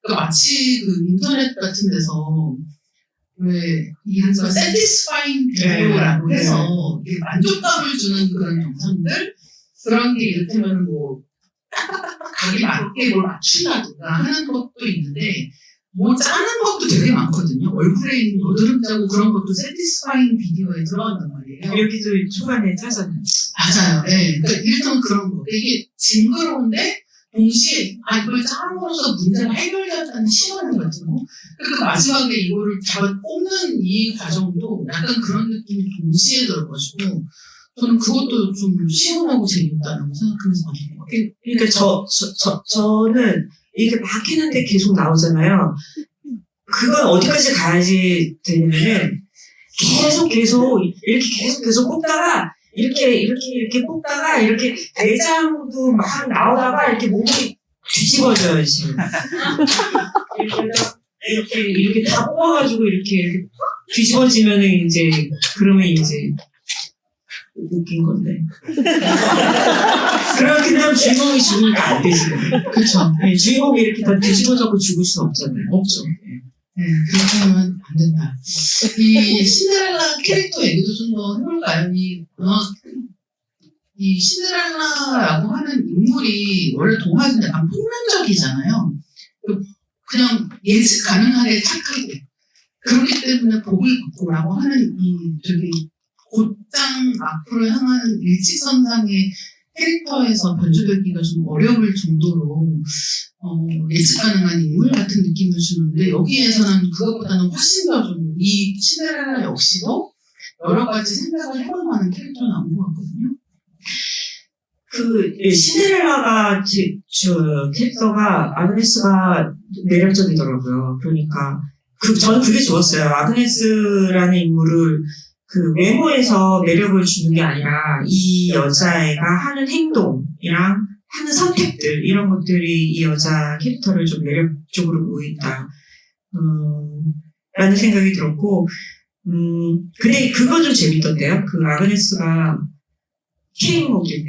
그러니까 마치 그 인터넷 같은 데서 왜 이른바 satisfying 비디오라고 해서 이렇게 만족감을 주는 그런 영상들 그런 게 이를테면 뭐 각이 맞게 뭘 맞춘다든가 하는 것도 있는데 뭐 짜는 것도 되게 많거든요. 얼굴에 있는 여드름 짜고 그런 것도 satisfying 비디오에 들어간단 말이에요. 여기도 초반에 짜잖아요. 맞아요. 네. 그러니까 일단 그런 거. 이게 징그러운데 동시에 이걸 짬으로써 문제가 해결되었다는 시원함 같은 거. 그 마지막에 이거를 잡아 꼽는 이 과정도 약간 그런 느낌이 동시에 들어가지고 저는 그것도 좀 시원하고 재밌다라고 생각하면서 봤던 것 같아요. 그러니까 저는 이게 바뀌는데 계속 나오잖아요. 그건 어디까지 가야지 되냐면은 계속 이렇게 계속 뽑다가 이렇게 뽑다가 이렇게 내장도 막 나오다가 이렇게 몸이 뒤집어져요 지금. 이렇게 다 뽑아가지고 이렇게 뒤집어지면은 이제 그러면 이제 웃긴 건데. 그렇게 되면 주인공이 죽으니까 안 되지. 그렇죠. 네, 주인공이 이렇게 다 뒤집어져고 죽을 수는 없잖아요. 없죠. 네, 그렇게 하면 안 된다. 이 신데렐라 캐릭터 얘기도 좀 더 해볼까요? 이 신데렐라라고 하는 인물이 원래 동화에서는 약간 폭력적이잖아요. 그냥 예측 가능하게 착하고 그렇기 때문에 복을 받고라고 하는 이 되게 곧장 앞으로 향하는 일직선상의 캐릭터에서 변주되기가 좀 어려울 정도로 예측 가능한 인물 같은 느낌을 주는데 여기에서는 그것보다는 훨씬 더 좀 이 신데렐라 역시도 여러 가지 생각을 해볼 만한 캐릭터가 나온 것 같거든요. 신데렐라가 저 캐릭터가 아그네스가 매력적이더라고요. 그러니까 저는 그게 좋았어요. 아그네스라는 인물을 그 외모에서 매력을 주는 게 아니라 이 여자애가 하는 행동이랑 하는 선택들 이런 것들이 이 여자 캐릭터를 좀 매력적으로 보인다 라는 생각이 들었고 근데 그거 좀 재밌던데요. 그 아그네스가 케이크 먹을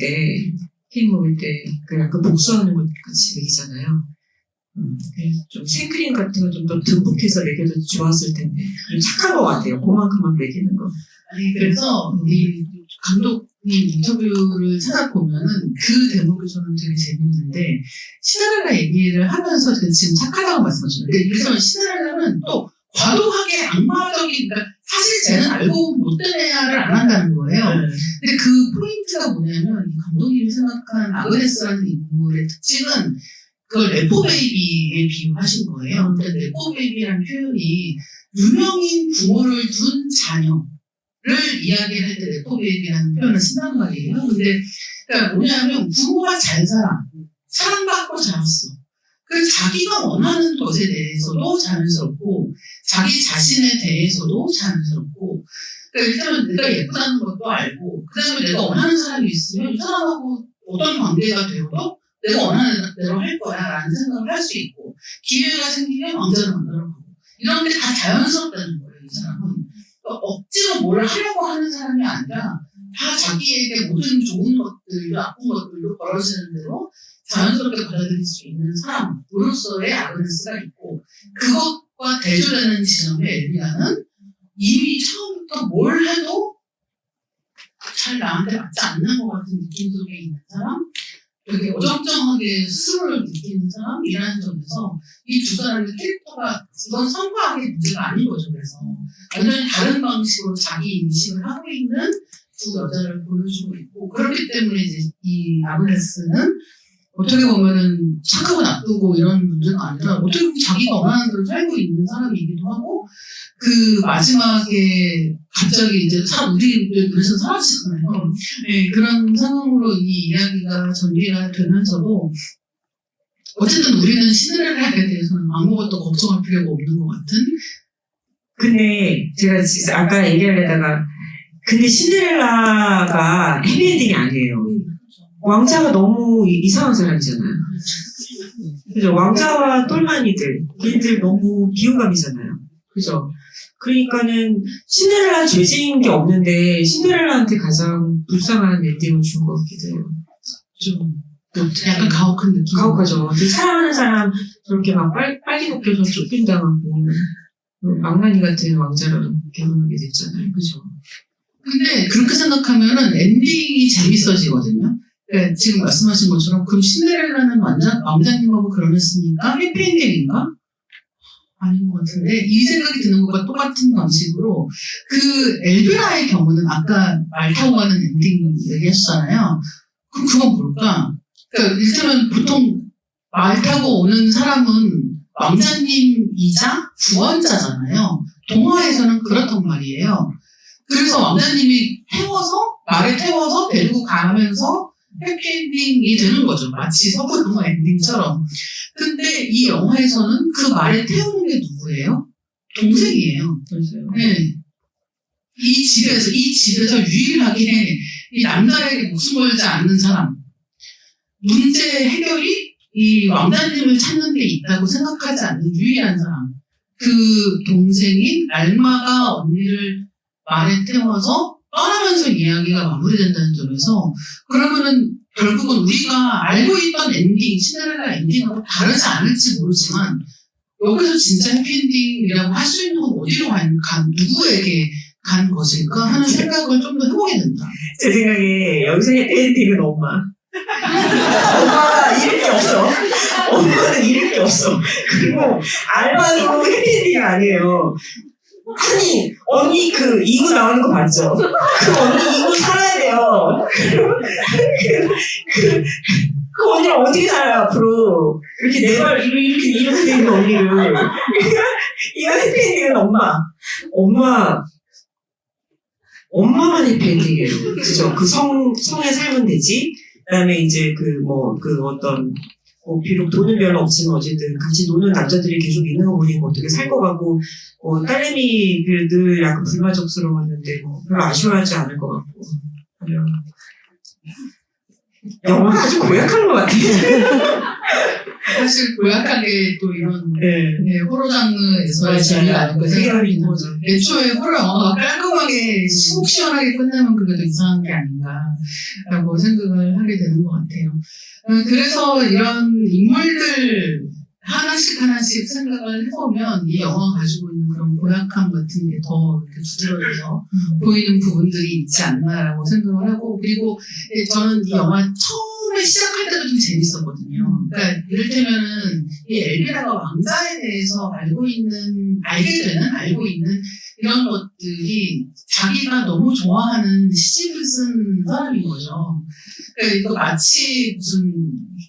때 그 약간 복수하는 것 같이 먹이잖아요. 좀 생크림 같은 거 좀 더 듬뿍해서 먹여도 좋았을 텐데 좀 착한 것 같아요. 그만큼만 먹이는 거. 아니 그래서 이 감독님 인터뷰를 찾아보면은 그 대목이 저는 되게 재밌는데 신데렐라 얘기를 하면서 지금 착하다고 말씀하셨는데 그래서 신데렐라는 또 과도하게 악마적인 그러니까 사실 쟤는 알고 못된 애를 안 한다는 거예요. 근데 그 포인트가 뭐냐면 감독님이 생각한 아그네스라는 인물의 특징은 그걸 네포베이비에 비유하신 거예요. 근데 네포베이비라는 표현이 유명인 부모를 둔 자녀를 이야기할 때 네포베이비라는 표현을 쓴단 말이에요. 근데 그러니까 뭐냐면 부모가 잘 살아. 사랑받고 자랐어. 그래서 자기가 원하는 것에 대해서도 자연스럽고 자기 자신에 대해서도 자연스럽고 그러니까 일단은 내가 예쁘다는 것도 알고 그 다음에 내가 원하는 사람이 있으면 이 사람하고 어떤 관계가 되어도 내가 원하는 대로 할 거야 라는 생각을 할 수 있고 기회가 생기면 언제나 만나러 가고 이런 게 다 자연스럽다는 거예요. 이 사람은. 억지로 뭘 하려고 하는 사람이 아니라 다 자기에게 모든 좋은 것들도 나쁜 것들도 벌어지는 대로 자연스럽게 받아들일 수 있는 사람으로서의 아그네스가 있고 그것과 대조되는 지점의 엘비라는 이미 처음부터 뭘 해도 잘 나한테 맞지 않는 것 같은 느낌 속에 있는 사람 되게 어정쩡하게 스스로를 느끼는 사람이라는 점에서 이 두 사람의 캐릭터가 이건 성과학의 문제가 아닌 거죠. 그래서 완전히 다른 방식으로 자기 인식을 하고 있는 두 여자를 보여주고 있고 그렇기 때문에 이제 이 아그네스는 어떻게 보면은 착하고 나쁘고 이런 문제가 아니라 어떻게 보면 자기가 원하는 대로 살고 있는 사람이기도 하고 그 마지막에 갑자기 이제 우리 눈에서 사라지잖아요. 네, 그런 상황으로 이 이야기가 전개가 되면서도 어쨌든 우리는 신데렐라에 대해서는 아무것도 걱정할 필요가 없는 것 같은. 근데 제가 진짜 아까 얘기하려다가 근데 신데렐라가 해피엔딩이 아니에요. 왕자가 너무 이상한 사람이잖아요. 그죠? 왕자와 똘마니들, 걔들 너무 비호감이잖아요. 그죠? 그러니까는 신데렐라 죄지은 게 없는데 신데렐라한테 가장 불쌍한 엔딩을 준 것 같기도 해요. 좀 약간 가혹한 느낌. 가혹하죠. 사랑하는 사람 저렇게 막 빨리 벗겨서 쫓긴당하고 망나니 같은 왕자랑 결혼하게 됐잖아요. 그죠? 근데 그렇게 생각하면은 엔딩이 재밌어지거든요. 그러니까 지금 말씀하신 것처럼 그럼 신데렐라는 왕자님하고 결혼했으니까 해피엔딩인가? 아닌 것 같은데 이 생각이 드는 것과 똑같은 방식으로 그 엘비라의 경우는 아까 말 타고 가는 엔딩 얘기했잖아요. 그럼 그건 뭘까? 그러니까 이를테면 보통 말 타고 오는 사람은 왕자님이자 구원자잖아요. 동화에서는 그렇단 말이에요. 그래서 왕자님이 말에 태워서 데리고 가면서 해피엔딩이 되는 거죠. 마치 서부 영화 엔딩처럼. 근데 이 영화에서는 그 말에 태우는 게 누구예요? 동생이에요. 네. 이 집에서 유일하게 이 남자에게 목숨 걸지 않는 사람. 문제 해결이 이 왕자님을 찾는 데 있다고 생각하지 않는 유일한 사람. 그 동생인 알마가 언니를 말에 태워서 떠나면서 이야기가 마무리된다는 점에서 그러면은 결국은 우리가 알고 있던 엔딩, 신데렐라 엔딩하고 다르지 않을지 모르지만 여기서 진짜 해피엔딩이라고 할 수 있는 건 어디로 누구에게 간 것일까 하는 생각을 좀 더 해보게 된다. 제 생각에 여기서 해피엔딩은 엄마. 엄마가 잃을 게 없어. 엄마는 잃을 게 없어. 그리고 알바도 해피엔딩이 아니에요. 아니, 언니 그 이구 나오는 거 봤죠? 그 언니 이구 살아야 돼요. 그 언니를 어떻게 살아요, 앞으로. 이렇게 내발 이렇게 돼 있는 언니를. 이거 해피엔딩은 엄마만 해피엔딩이에요. 그죠? 그 성에 살면 되지. 그 다음에 이제 비록 돈은 별로 없지만 어쨌든 같이 노는 남자들이 계속 있는 거 보니까 어떻게 살 것 같고, 딸내미 늘 약간 불만족스러웠는데, 별로 아쉬워하지 않을 것 같고. 그래요. 영화가 아주 고약한 것 같아요. 사실 고약한 게 또 이런 네. 호러 장르에서의 재미가 아닐까 생각이 드는 거죠. 애초에 호러 영화가 깔끔하게 속 시원하게 끝나면 그게 더 이상한 게 아닌가라고 생각을 하게 되는 것 같아요. 그래서 이런 인물들 하나씩 생각을 해보면 이 영화가 가지고 있는 그런 고약함 같은 게 더 이렇게 두드러져서 보이는 부분들이 있지 않나라고 생각을 하고 그리고 저는 이 영화 처음에 시작할 때도 좀 재밌었거든요. 그러니까 이를테면은 이 엘비라가 왕자에 대해서 알고 있는 이런 것들이 자기가 너무 좋아하는 시집을 쓴 사람인 거죠. 그러니까 이거 마치 무슨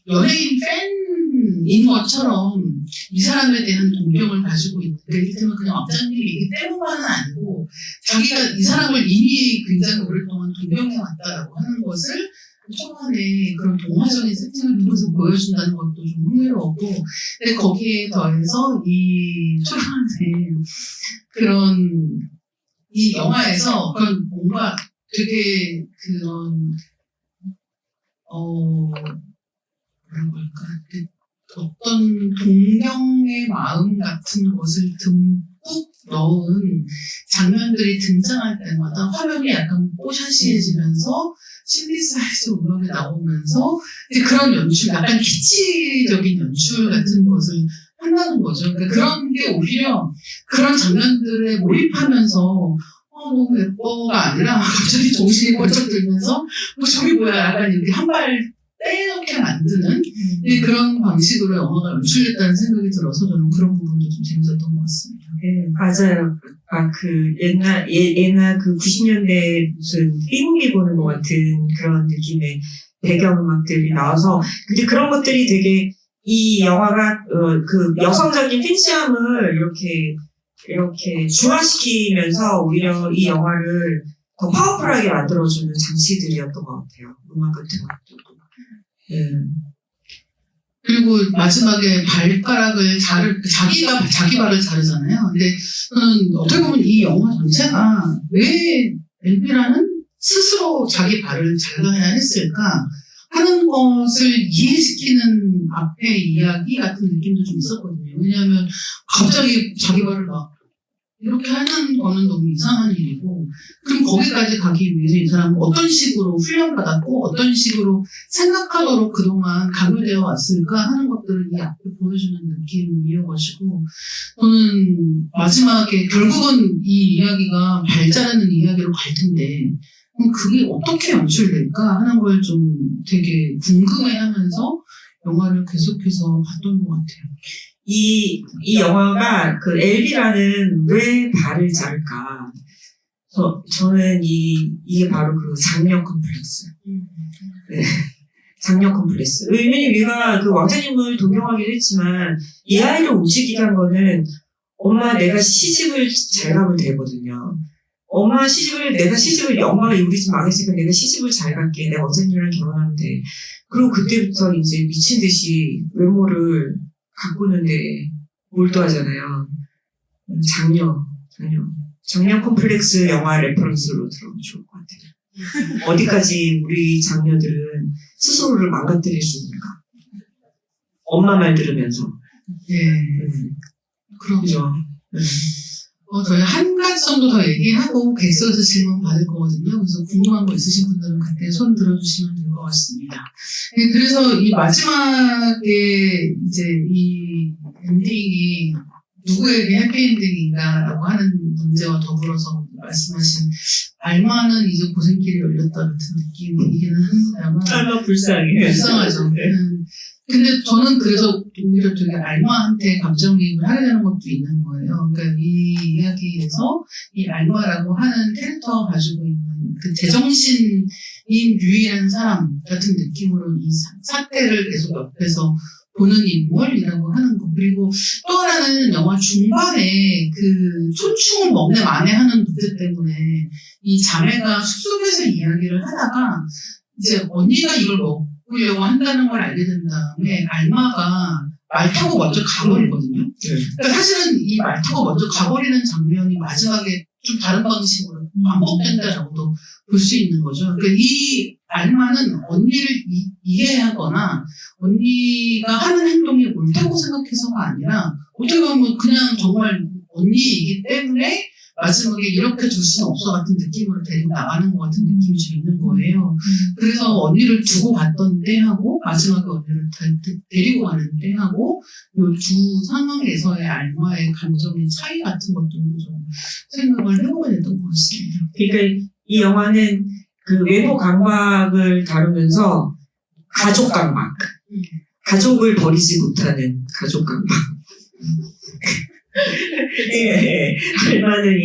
연예인 팬인 것처럼 이 사람에 대한 동경을 가지고 있는 이를테면 그냥 왕자님이기 때문만은 아니고 자기가 이 사람을 이미 굉장히 오랫동안 동경해왔다라고 하는 것을 초반에 그런 동화적인 세팅을 통해서 보여준다는 것도 좀 흥미로웠고 근데 거기에 더해서 이 초반에 그런 이 영화에서 그런 뭔가 되게 그런 뭐라고 할까 어떤 동경의 마음 같은 것을 꾹 넣은 장면들이 등장할 때마다 화면이 약간 뽀샤시해지면서 신디사이즈 음악이 나오면서 이제 그런 연출, 약간 기치적인 연출 같은 것을 한다는 거죠. 그러니까 그런 게 오히려 그런 장면들에 몰입하면서 너무 예뻐가 아니라 갑자기 정신이 번쩍 들면서 저기 뭐야 약간 이렇게 한 발 떼놓게 만드는 그런 방식으로 영화가 연출됐다는 생각이 들어서 저는 그런 부분도 좀 재밌었던 것 같습니다. 네, 맞아요. 옛날 그 90년대 무슨 B무비 보는 것 같은 그런 느낌의 배경음악들이 나와서, 근데 그런 것들이 되게 이 영화가, 그 여성적인 팬시함을 이렇게 중화시키면서 오히려 이 영화를 더 파워풀하게 만들어주는 장치들이었던 것 같아요. 음악 같은 것도. 그리고 마지막에 발가락을 자기 발을 자르잖아요. 근데 저는 어떻게 보면 이 영화 전체가 왜 엘비라는 스스로 자기 발을 잘라야 했을까 하는 것을 이해시키는 앞에 이야기 같은 느낌도 좀 있었거든요. 왜냐하면 갑자기 자기 발을 막 이렇게 하는 거는 너무 이상한 일이고, 그럼 거기까지 가기 위해서 이 사람은 어떤 식으로 훈련받았고 어떤 식으로 생각하도록 그동안 강요되어 왔을까 하는 것들을 이 앞에 보여주는 느낌이어가지고, 저는 마지막에 결국은 이 이야기가 발 자르는 이야기로 갈 텐데 그럼 그게 어떻게 연출될까 하는 걸 좀 되게 궁금해하면서 영화를 계속해서 봤던 것 같아요. 이 영화가 그 엘비라는 왜 발을 자를까? 저는 이게 바로 그 장녀 컴플렉스. 네. 장녀 컴플렉스. 왜냐면 얘가 그 왕자님을 동경하기도 했지만 이 아이를 움직이게 한 거는 엄마 내가 시집을 잘 가면 되거든요. 엄마가 엄마가 우리 집 망했으니까 내가 시집을 잘 갈게. 내가 왕자님이랑 결혼하면 돼. 그리고 그때부터 이제 미친 듯이 외모를 가꾸는데 몰두하잖아요. 장녀 콤플렉스 영화 레퍼런스로 들어오면 좋을 것 같아요. 어디까지 우리 장녀들은 스스로를 망가뜨릴 수 있는가? 엄마 말 들으면서. 그렇죠. 저희 한 가지 정도 더 얘기하고 객석에서 질문 받을 거거든요. 그래서 궁금한 거 있으신 분들은 그때 손 들어주시면 될 것 같습니다. 그래서 이 마지막에 이제 이 엔딩이 누구에게 해피엔딩인가라고 하는 문제와 더불어서 말씀하신 알마는 이제 고생길이 열렸다 같은 느낌이기는 합니다만 알마 불쌍하죠. 근데 저는 그래서 오히려 되게 알마한테 감정이입을 하게 되는 것도 있는 거예요. 그러니까 이 이야기에서 이 알마라고 하는 캐릭터가 가지고 있는 그 제정신인 유일한 사람 같은 느낌으로 이 사태를 계속 옆에서 보는 인물이라고 하는 거. 그리고 또 하나는 영화 중반에 그 촌충을 먹네 만회하는 문제 때문에 이 자매가 숲속에서 이야기를 하다가 이제 언니가 이걸 먹으려고 한다는 걸 알게 된 다음에 알마가 말 타고 먼저 가버리거든요. 그러니까 사실은 이 말 타고 먼저 가버리는 장면이 마지막에 좀 다른 방식으로 반복된다라고도 볼 수 있는 거죠. 그러니까 이 알마는 언니를 이해하거나 언니가 하는 행동이 옳다고 생각해서가 아니라 어떻게 보면 그냥 정말 언니이기 때문에 마지막에 이렇게 둘 수는 없어 같은 느낌으로 데리고 나가는 것 같은 느낌이 좀 있는 거예요. 그래서 언니를 두고 갔던 때하고 마지막에 언니를 데리고 가는 때하고 이 두 상황에서의 알마의 감정의 차이 같은 것도 좀 생각을 해보게 됐던 것 같습니다. 그러니까 이 영화는 그 외모 강박을 다루면서 가족 강박, 가족을 버리지 못하는 가족 강박. 알마는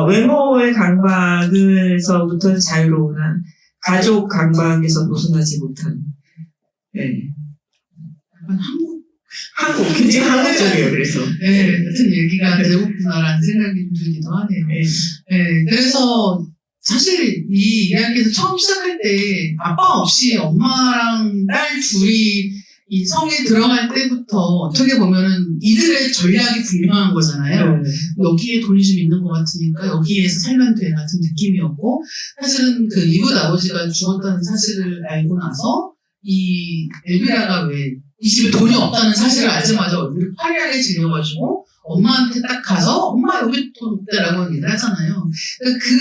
외모의 강박에서부터 자유로우나 가족 강박에서 벗어나지 못하는. 약간 한국 굉장히 한국적이에요. 그래서 같은 얘기가 되었구나라는 생각이 들기도 하네요. 그래서 사실 이 이야기에서 처음 시작할 때 아빠 없이 엄마랑 딸 둘이 이 성에 들어갈 때부터 어떻게 보면은 이들의 전략이 분명한 거잖아요. 여기에 돈이 좀 있는 것 같으니까 여기에서 살면 돼 같은 느낌이었고, 사실은 그 이웃 아버지가 죽었다는 사실을 알고 나서 이 엘비라가 왜 이 집에 돈이 없다는 사실을 알자마자 얼굴이 파리하게 지려가지고 엄마한테 딱 가서 엄마 여기 돈 없대라고 얘기를 하잖아요. 그러니까 그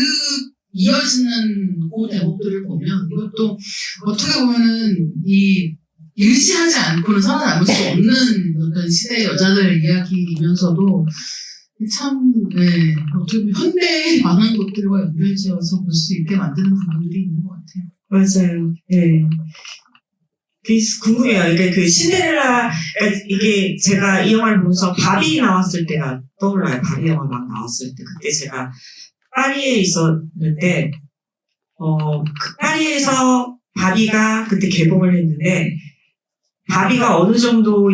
이어지는 그 대목들을 보면 이것도 어떻게 보면은 이 일치하지 않고는 살아남을 수 없는 어떤 시대의 여자들 이야기이면서도 참, 네, 어떻게 보면 현대의 많은 것들과 연결지어서 볼 수 있게 만드는 부분들이 있는 것 같아요. 맞아요. 네. 그래서 궁금해요. 그러니까 그 신데렐라, 그러니까 이게 제가 이 영화를 보면서 바비 나왔을 때가 떠올라요. 바비 영화 막 나왔을 때. 그때 제가 파리에 있었는데, 그 파리에서 바비가 그때 개봉을 했는데, 바비가 어느 정도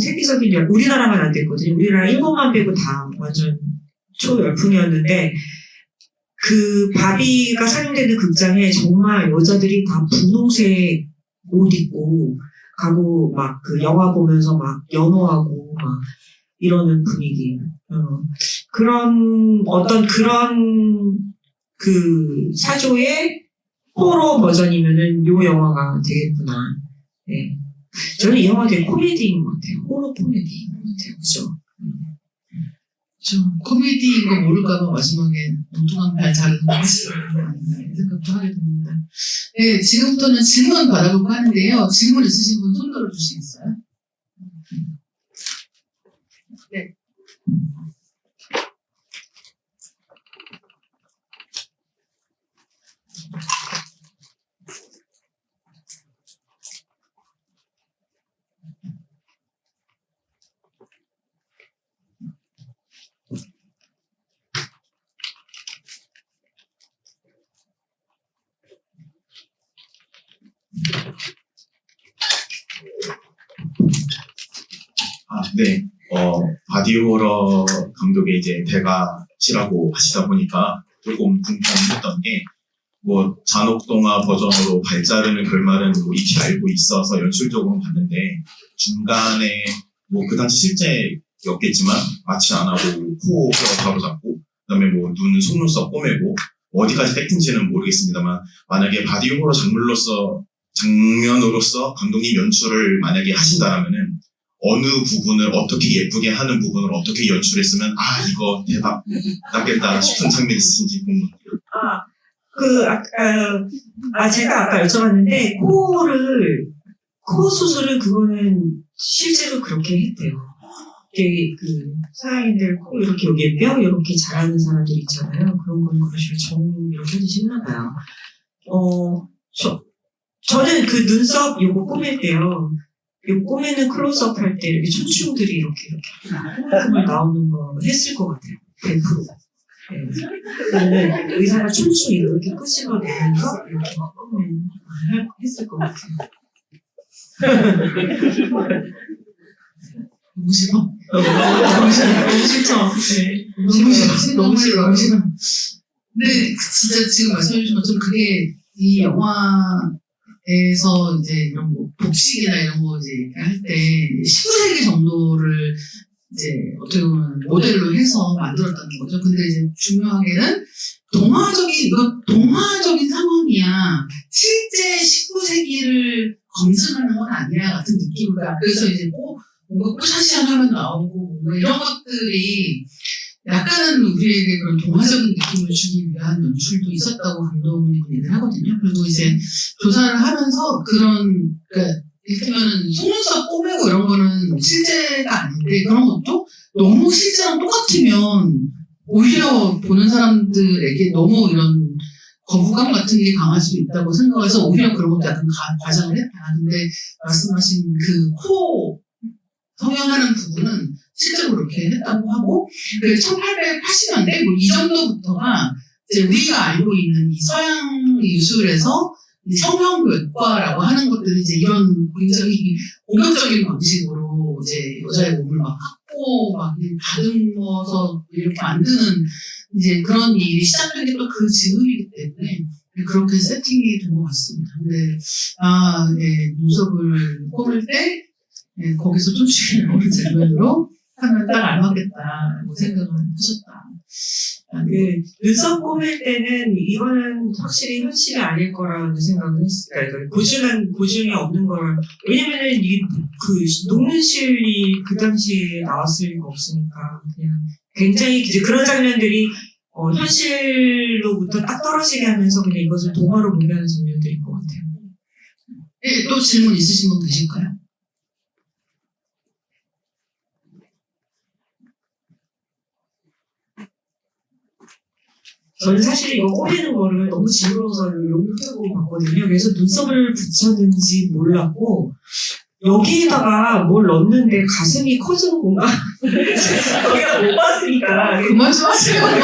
세계적인 우리나라만 안 됐거든요. 우리나라 일본만 빼고 다 완전 초열풍이었는데, 그 바비가 상영되는 극장에 정말 여자들이 다 분홍색 옷 입고 가고 막 그 영화 보면서 막 연호하고 막 이러는 분위기. 그런 그 사조의 호러 버전이면은 요 영화가 되겠구나. 네. 저는 이 영화 되게 코미디인 것 같아요. 호러 코미디인 것 같아요. 그죠? 좀 코미디인 거 모를까봐 마지막에 엉뚱한 말 자르는 거지 생각도 하게 됩니다. 네, 지금부터는 질문 받아볼까 하는데요. 질문 있으신 분 손 들어주시겠어요? 네. 네. 바디 호러 감독의 이제 대가시라고 하시다 보니까 조금 궁금했던 게, 뭐, 잔혹동화 버전으로 발자르는 결말은 뭐 익히 알고 있어서 연출적으로 봤는데, 중간에 뭐 그 당시 실제였겠지만, 마취 안 하고 코 바로 잡고, 그 다음에 뭐 눈 속눈썹 꼬매고, 어디까지 팩트인지는 모르겠습니다만, 만약에 바디 호러 장면으로서 감독님 연출을 만약에 하신다라면은, 어느 부분을 어떻게 예쁘게 하는 부분을 어떻게 연출했으면 이거 대박 낫겠다 싶은 장면이 있으신지 궁금해요. 제가 아까 여쭤봤는데 코 수술을 그거는 실제로 그렇게 했대요. 이게 그 서양인들 코 이렇게 여기에 뼈 이렇게 자라는 사람들 있잖아요. 그런 거는 그런 식으로 이렇게 해주시나 봐요. 저는 그 눈썹 요거 꾸밀 때요. 요 꼬매는 클로즈업 할 때 이렇게 촌충들이 이렇게 콩콩을 나오는 거 했을 것 같아요. 100%. 네. 의사가 촌충 이렇게 끄집어내면서 이렇게 했을 것 같아요. 너무 싫어. 너무 싫죠? 네. 너무 싫어. 근데 진짜 지금 말씀해주신 것처럼 그게 이 영화에서 이제 이런 뭐 복식이나 이런 거 이제 할 때 19세기 정도를 이제 어떻게 보면 모델로 해서 만들었다는 거죠. 근데 이제 중요하게는 동화적인 상황이야. 실제 19세기를 검증하는 건 아니야 같은 느낌이야. 그래서 이제 뭔가 꼬샤시한 화면 나오고 뭐 이런 것들이 약간은 우리에게 그런 동화적인 느낌을 주기 위한 연출도 있었다고 감독님 얘기를 하거든요. 그리고 이제 조사를 하면서 그러니까 이를테면 속눈썹 꼬매고 이런 거는 실제가 아닌데 그런 것도 너무 실제랑 똑같으면 오히려 보는 사람들에게 너무 이런 거부감 같은 게 강할 수도 있다고 생각해서 오히려 그런 것도 약간 과장을 했다. 근데 말씀하신 그 코 성형하는 부분은 실제로 그렇게 했다고 하고, 그 1880년대 뭐 이 정도부터가 이제 우리가 알고 있는 이 서양 예술에서 성형외과라고 하는 것들이 이제 이런 굉장히 공격적인 방식으로 이제 여자의 몸을 막 깎고 막 다듬어서 이렇게 만드는 이제 그런 일이 시작된 게 또 그 즈음이기 때문에 그렇게 세팅이 된 것 같습니다. 근데 예, 눈썹을 꼽을 때 예, 거기서 쫓기는 어느 장면으로 하면 딱 알맞겠다고 생각을 하셨다. 눈썹 꾸밀 때는 이거는 확실히 현실이 아닐 거라는 생각을 했어요. 그러니까 고증이 없는 걸, 왜냐면은 녹는 실이 그 당시에 나왔을 리가 없으니까, 그냥 굉장히 이제 그런 장면들이, 현실로부터 딱 떨어지게 하면서 그냥 이것을 동화로 보는 장면들인 것 같아요. 네, 또 질문 있으신 분 계실까요? 저는 사실 이거 꼬리는 거를 너무 징그러워서 욕을 펴고 봤거든요. 그래서 눈썹을 붙였는지 몰랐고, 여기에다가 뭘 넣는데 가슴이 커지는 건가? 거기가 못 봤으니까. 그만 좀 하세요. 아니,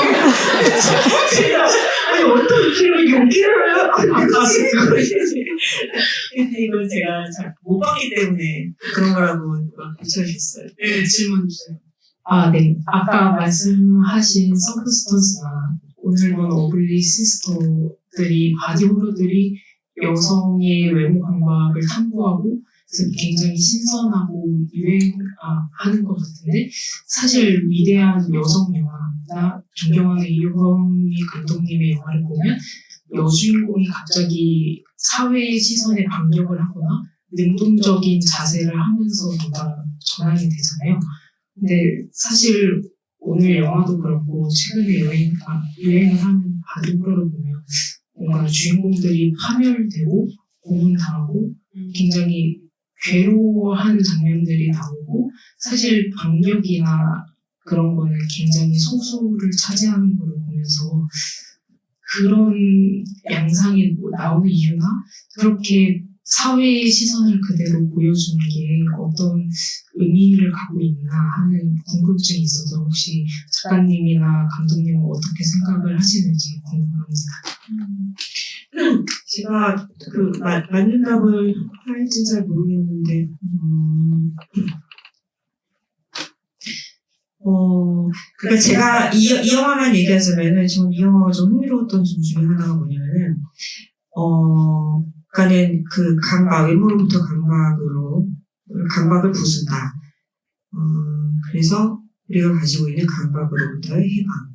어떤 film을 여기를 가슴이 커지지. 근데 이걸 제가 잘 못 봤기 때문에 그런 거라고 붙여주셨어요. 네, 질문 주세요. 네. 아까 말씀하신 서브스턴스나 오늘 본 어글리 시스터들이 바디홀러들이 여성의 외모 감각을 탐구하고 굉장히 신선하고 유행하는 것 같은데 사실 위대한 여성 영화나 존경하는 이효범이 감독님의 영화를 보면 여주인공이 갑자기 사회의 시선에 반격을 하거나 능동적인 자세를 하면서 뭔가 전환이 되잖아요. 근데 사실 오늘 영화도 그렇고 최근에 유행을 하는 바디홀러를 보면 뭔가 주인공들이 파멸되고 고문당하고 굉장히 괴로워하는 장면들이 나오고 사실 반격이나 그런 거는 굉장히 소수를 차지하는 걸 보면서 그런 양상이 나오는 이유나 그렇게 사회의 시선을 그대로 보여주는 게 어떤 의미를 갖고 있나 하는 궁금증이 있어서 혹시 작가님이나 감독님은 어떻게 생각을 하시는지 궁금합니다. 제가 맞는 답을 할지 잘 모르겠는데, 그러니까 제가 이 영화만 얘기하자면은, 전 이 영화가 좀 흥미로웠던 점 중에 하나가 뭐냐면은, 그러니까는 그 외모로부터 감각을 부순다. 그래서 우리가 가지고 있는 감각으로부터의 해방.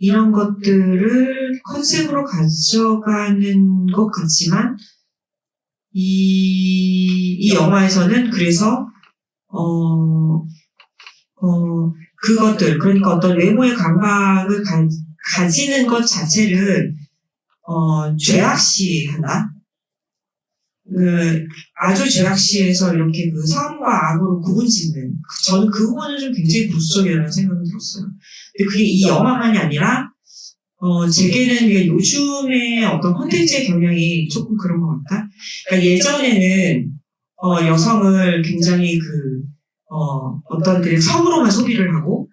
이런 것들을 컨셉으로 가져가는 것 같지만, 이 영화에서는 그래서, 그것들, 그러니까 어떤 외모의 감각을 가지는 것 자체를, 죄악시한다? 아주 죄악시에서 이렇게 선과 악으로 구분짓는, 저는 그 부분은 좀 굉장히 보수적이라는 생각이 들었어요. 근데 그게 이 영화만이 아니라, 제게는 요즘의 어떤 콘텐츠의 경향이 조금 그런 것 같다. 그러니까 예전에는, 여성을 굉장히 어떤 성으로만 소비를 하고,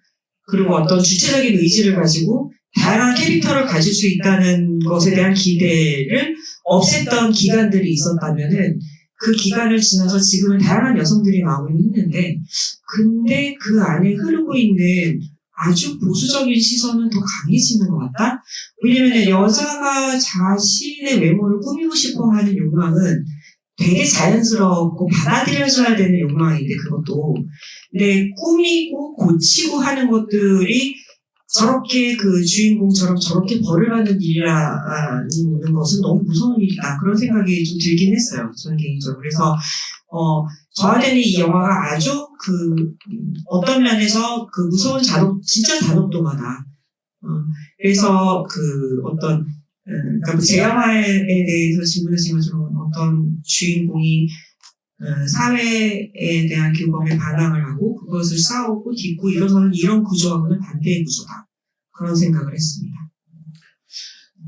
그리고 어떤 주체적인 의지를 가지고, 다양한 캐릭터를 가질 수 있다는 것에 대한 기대를 없앴던 기간들이 있었다면은 그 기간을 지나서 지금은 다양한 여성들이 나오긴 했는데 근데 그 안에 흐르고 있는 아주 보수적인 시선은 더 강해지는 것 같다? 왜냐면 여자가 자신의 외모를 꾸미고 싶어 하는 욕망은 되게 자연스럽고 받아들여져야 되는 욕망인데 그것도 근데 꾸미고 고치고 하는 것들이 저렇게 그 주인공처럼 저렇게 벌을 받는 일이라는 것은 너무 무서운 일이다. 그런 생각이 좀 들긴 했어요. 저는 개인적으로. 그래서, 저한테는 이 영화가 아주 어떤 면에서 무서운 진짜 잔혹도가다. 그래서 그러니까 제 영화에 대해서 질문하신 것처럼 어떤 주인공이 사회에 대한 규범에 반항을 하고 그것을 싸우고 딛고 일어서는 이런 구조하고는 반대의 구조다. 그런 생각을 했습니다.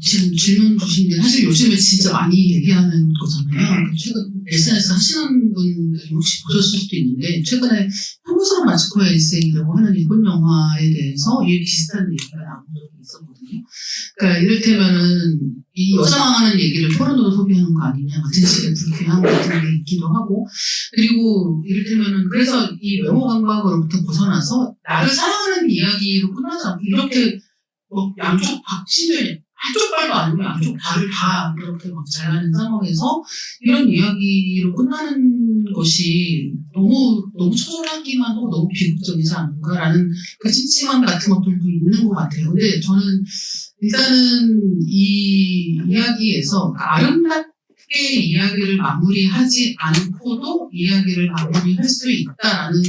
지금 질문 주신 게 사실 요즘에 진짜 많이 얘기하는 거잖아요. 최근 SNS 하시는 분들이 혹시 보셨을 수도 있는데 최근에 한국사람 마츠코의 일생이라고 하는 일본 영화에 대해서 이 비슷한 얘기가 나온 적이 있었거든요. 그러니까 이를테면은 이 여자만 하는 얘기를 포르노로 소비하는 거 아니냐 같은 식의 불쾌함 같은 게 있기도 하고 그리고 이를테면은 그래서 이 외모 감각으로부터 벗어나서 나를 사랑하는 이야기로 끝나지 않고 이렇게 양쪽 한쪽 발도 아니고 양쪽 발을 다 이렇게 막 잘라낸 상황에서 이런 이야기로 끝나는 것이 너무 처절하기만 하고 너무 비극적이지 않은가라는 그 찜찜함 같은 것들도 있는 것 같아요. 근데 저는 일단은 이 이야기에서 아름답게 이야기를 마무리하지 않고도 이야기를 마무리할 수 있다라는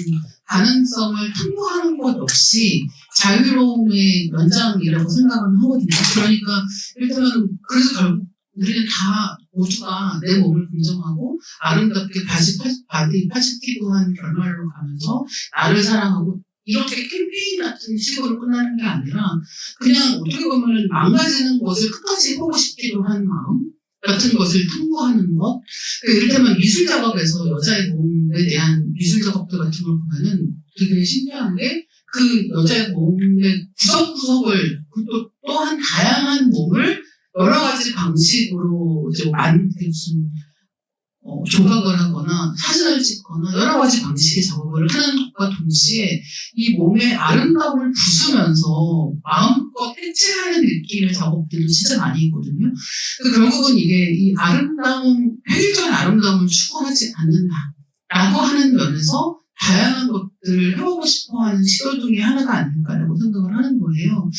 가능성을 탐구하는 것 역시 자유로움의 연장이라고 생각은 하거든요. 그러니까 일단 그래서 결국 우리는 다 모두가 내 몸을 긍정하고 아름답게 바디 파지티브한 결말로 가면서 나를 사랑하고 이렇게 캠페인 같은 식으로 끝나는 게 아니라 그냥 어떻게 보면 망가지는 것을 끝까지 해보고 싶기도 한 마음 같은 것을 탐구하는 것. 그러니까 이를테면 미술 작업에서 여자의 몸에 대한 미술 작업들 같은 걸 보면은 되게 신기한 게 그 여자의 몸의 구석구석을 또한 다양한 몸을 여러 가지 방식으로 이제 무슨 조각을 하거나 사진을 찍거나 여러 가지 방식의 작업을 하는 것과 동시에 이 몸의 아름다움을 부수면서 마음껏 해체하는 느낌의 작업들도 진짜 많이 있거든요. 결국은 이게 이 아름다움, 획일적인 아름다움을 추구하지 않는다라고 하는 면에서 다양한 것들을 해보고 싶어하는 시도 중에 하나가 아닐까라고 생각을 하는 거예요.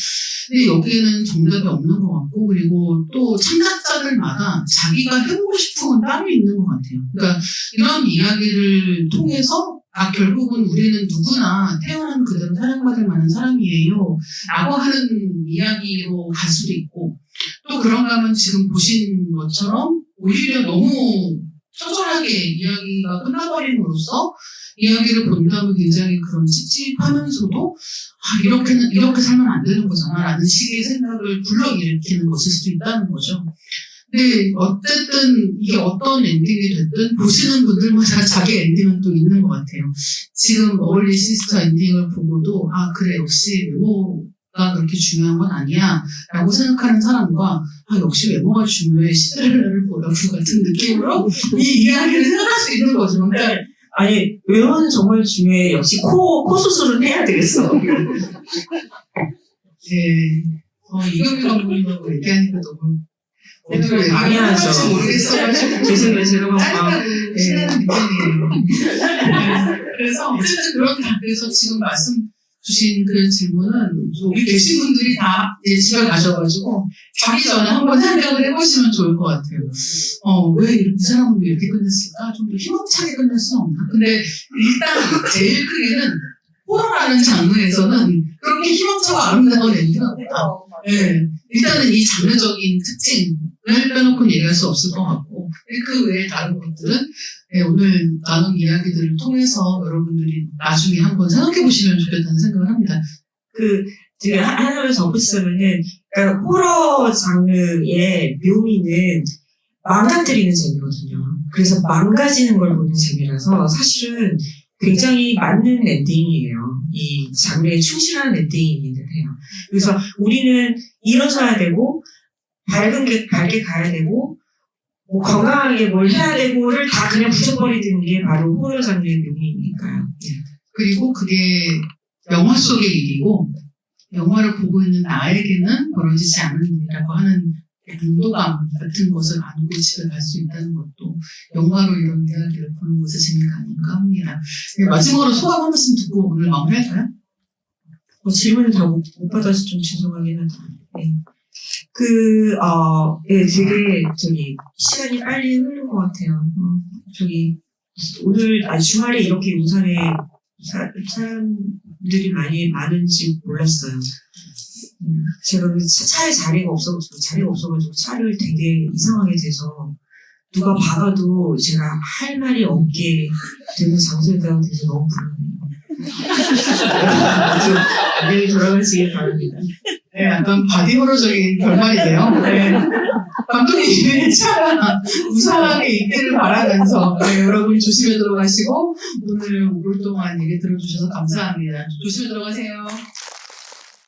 근데 여기에는 정답이 없는 것 같고, 그리고 또 참작자들마다 자기가 해보고 싶은 건 따로 있는 것 같아요. 그러니까 이런 이야기를 통해서 결국은 우리는 누구나 태어난 그대로 사랑받을 만한 사람이에요 라고 하는 이야기로 갈 수도 있고, 또 그런가 하면 지금 보신 것처럼 오히려 너무 처절하게 이야기가 끝나버림으로써 이야기를 본다면 굉장히 그런 찝찝하면서도 이렇게 살면 안 되는 거잖아 라는 식의 생각을 불러일으키는 것일 수도 있다는 거죠. 근데 어쨌든 이게 어떤 엔딩이 됐든 보시는 분들마다 자기 엔딩은 또 있는 것 같아요. 지금 어울리 시스터 엔딩을 보고도 그래 역시 외모가 그렇게 중요한 건 아니야 라고 생각하는 사람과 역시 외모가 중요해 시드렐라를 보라고 같은 느낌으로 이 이야기를 생각할 수 있는 거죠. 그러니까 아니, 외모는 정말 중요해. 역시 코 수술은 해야 되겠어. 네. 이경규 감독님하고 얘기하니까 너무 어떻게 많이 하죠. 모르겠어가지고 죄송해요. 제가 짧다고 신나는 느낌이에요. 그래서 어쨌든 그렇다. 그래서 지금 말씀 주신 그 질문은 여기 계신 분들이 다 이제 집에 가셔가지고 자기 전에 한번 생각을 해보시면 좋을 것 같아요. 왜 이 사람은 왜 이렇게 끝냈을까? 좀 더 희망차게 끝낼 수는 없나? 근데 일단 제일 크게는 호러라는 장르에서는 그렇게 희망차고 아름다운 엔딩은 없다. 네. 일단은 이 장르적인 특징을 빼놓고 얘기할 수 없을 것 같고, 그 외에 다른 것들은 오늘 나눈 이야기들을 통해서 여러분들이 나중에 한번 생각해 보시면 좋겠다는 생각을 합니다. 제가 하나를 덧붙이자면은, 그러니까 호러 장르의 묘미는 망가뜨리는 재미거든요. 그래서 망가지는 걸 보는 재미라서 사실은 굉장히 맞는 엔딩이에요. 이 장르에 충실한 엔딩이기는 해요. 그래서 우리는 일어서야 되고, 밝게 가야 되고, 건강하게 뭘 해야 되고를 다 그냥 붙여버리는 게 바로 호러 장르의 묘미니까요. 그리고 그게 영화 속의 일이고, 영화를 보고 있는 나에게는 벌어지지 않은 일이라고 하는 안도감 같은 것을 안고 집에 갈 수 있다는 것도 영화로 이런 이야기를 보는 것의 재미가 아닌가 합니다. 마지막으로 소감 한 말씀 듣고 오늘 마무리할까요? 질문을 다 못 받아서 좀 죄송하긴 하다. 네. 되게, 시간이 빨리 흐른 것 같아요. 오늘, 주말에 이렇게 울산에 사람들이 많은지 몰랐어요. 제가 차에 자리가 없어가지고 차를 되게 이상하게 돼서 누가 봐가도 제가 할 말이 없게 되는 장소에다가 돼서 너무 불안해요. 좀 안녕히 돌아가시길 바랍니다. 네, 약간 바디호러적인 결말이세요. 네. 감독님의 차가 무사하게 있기를 바라면서 여러분 조심히 들어가시고 오늘 5분 동안 얘기 들어주셔서 감사합니다. 조심히 들어가세요.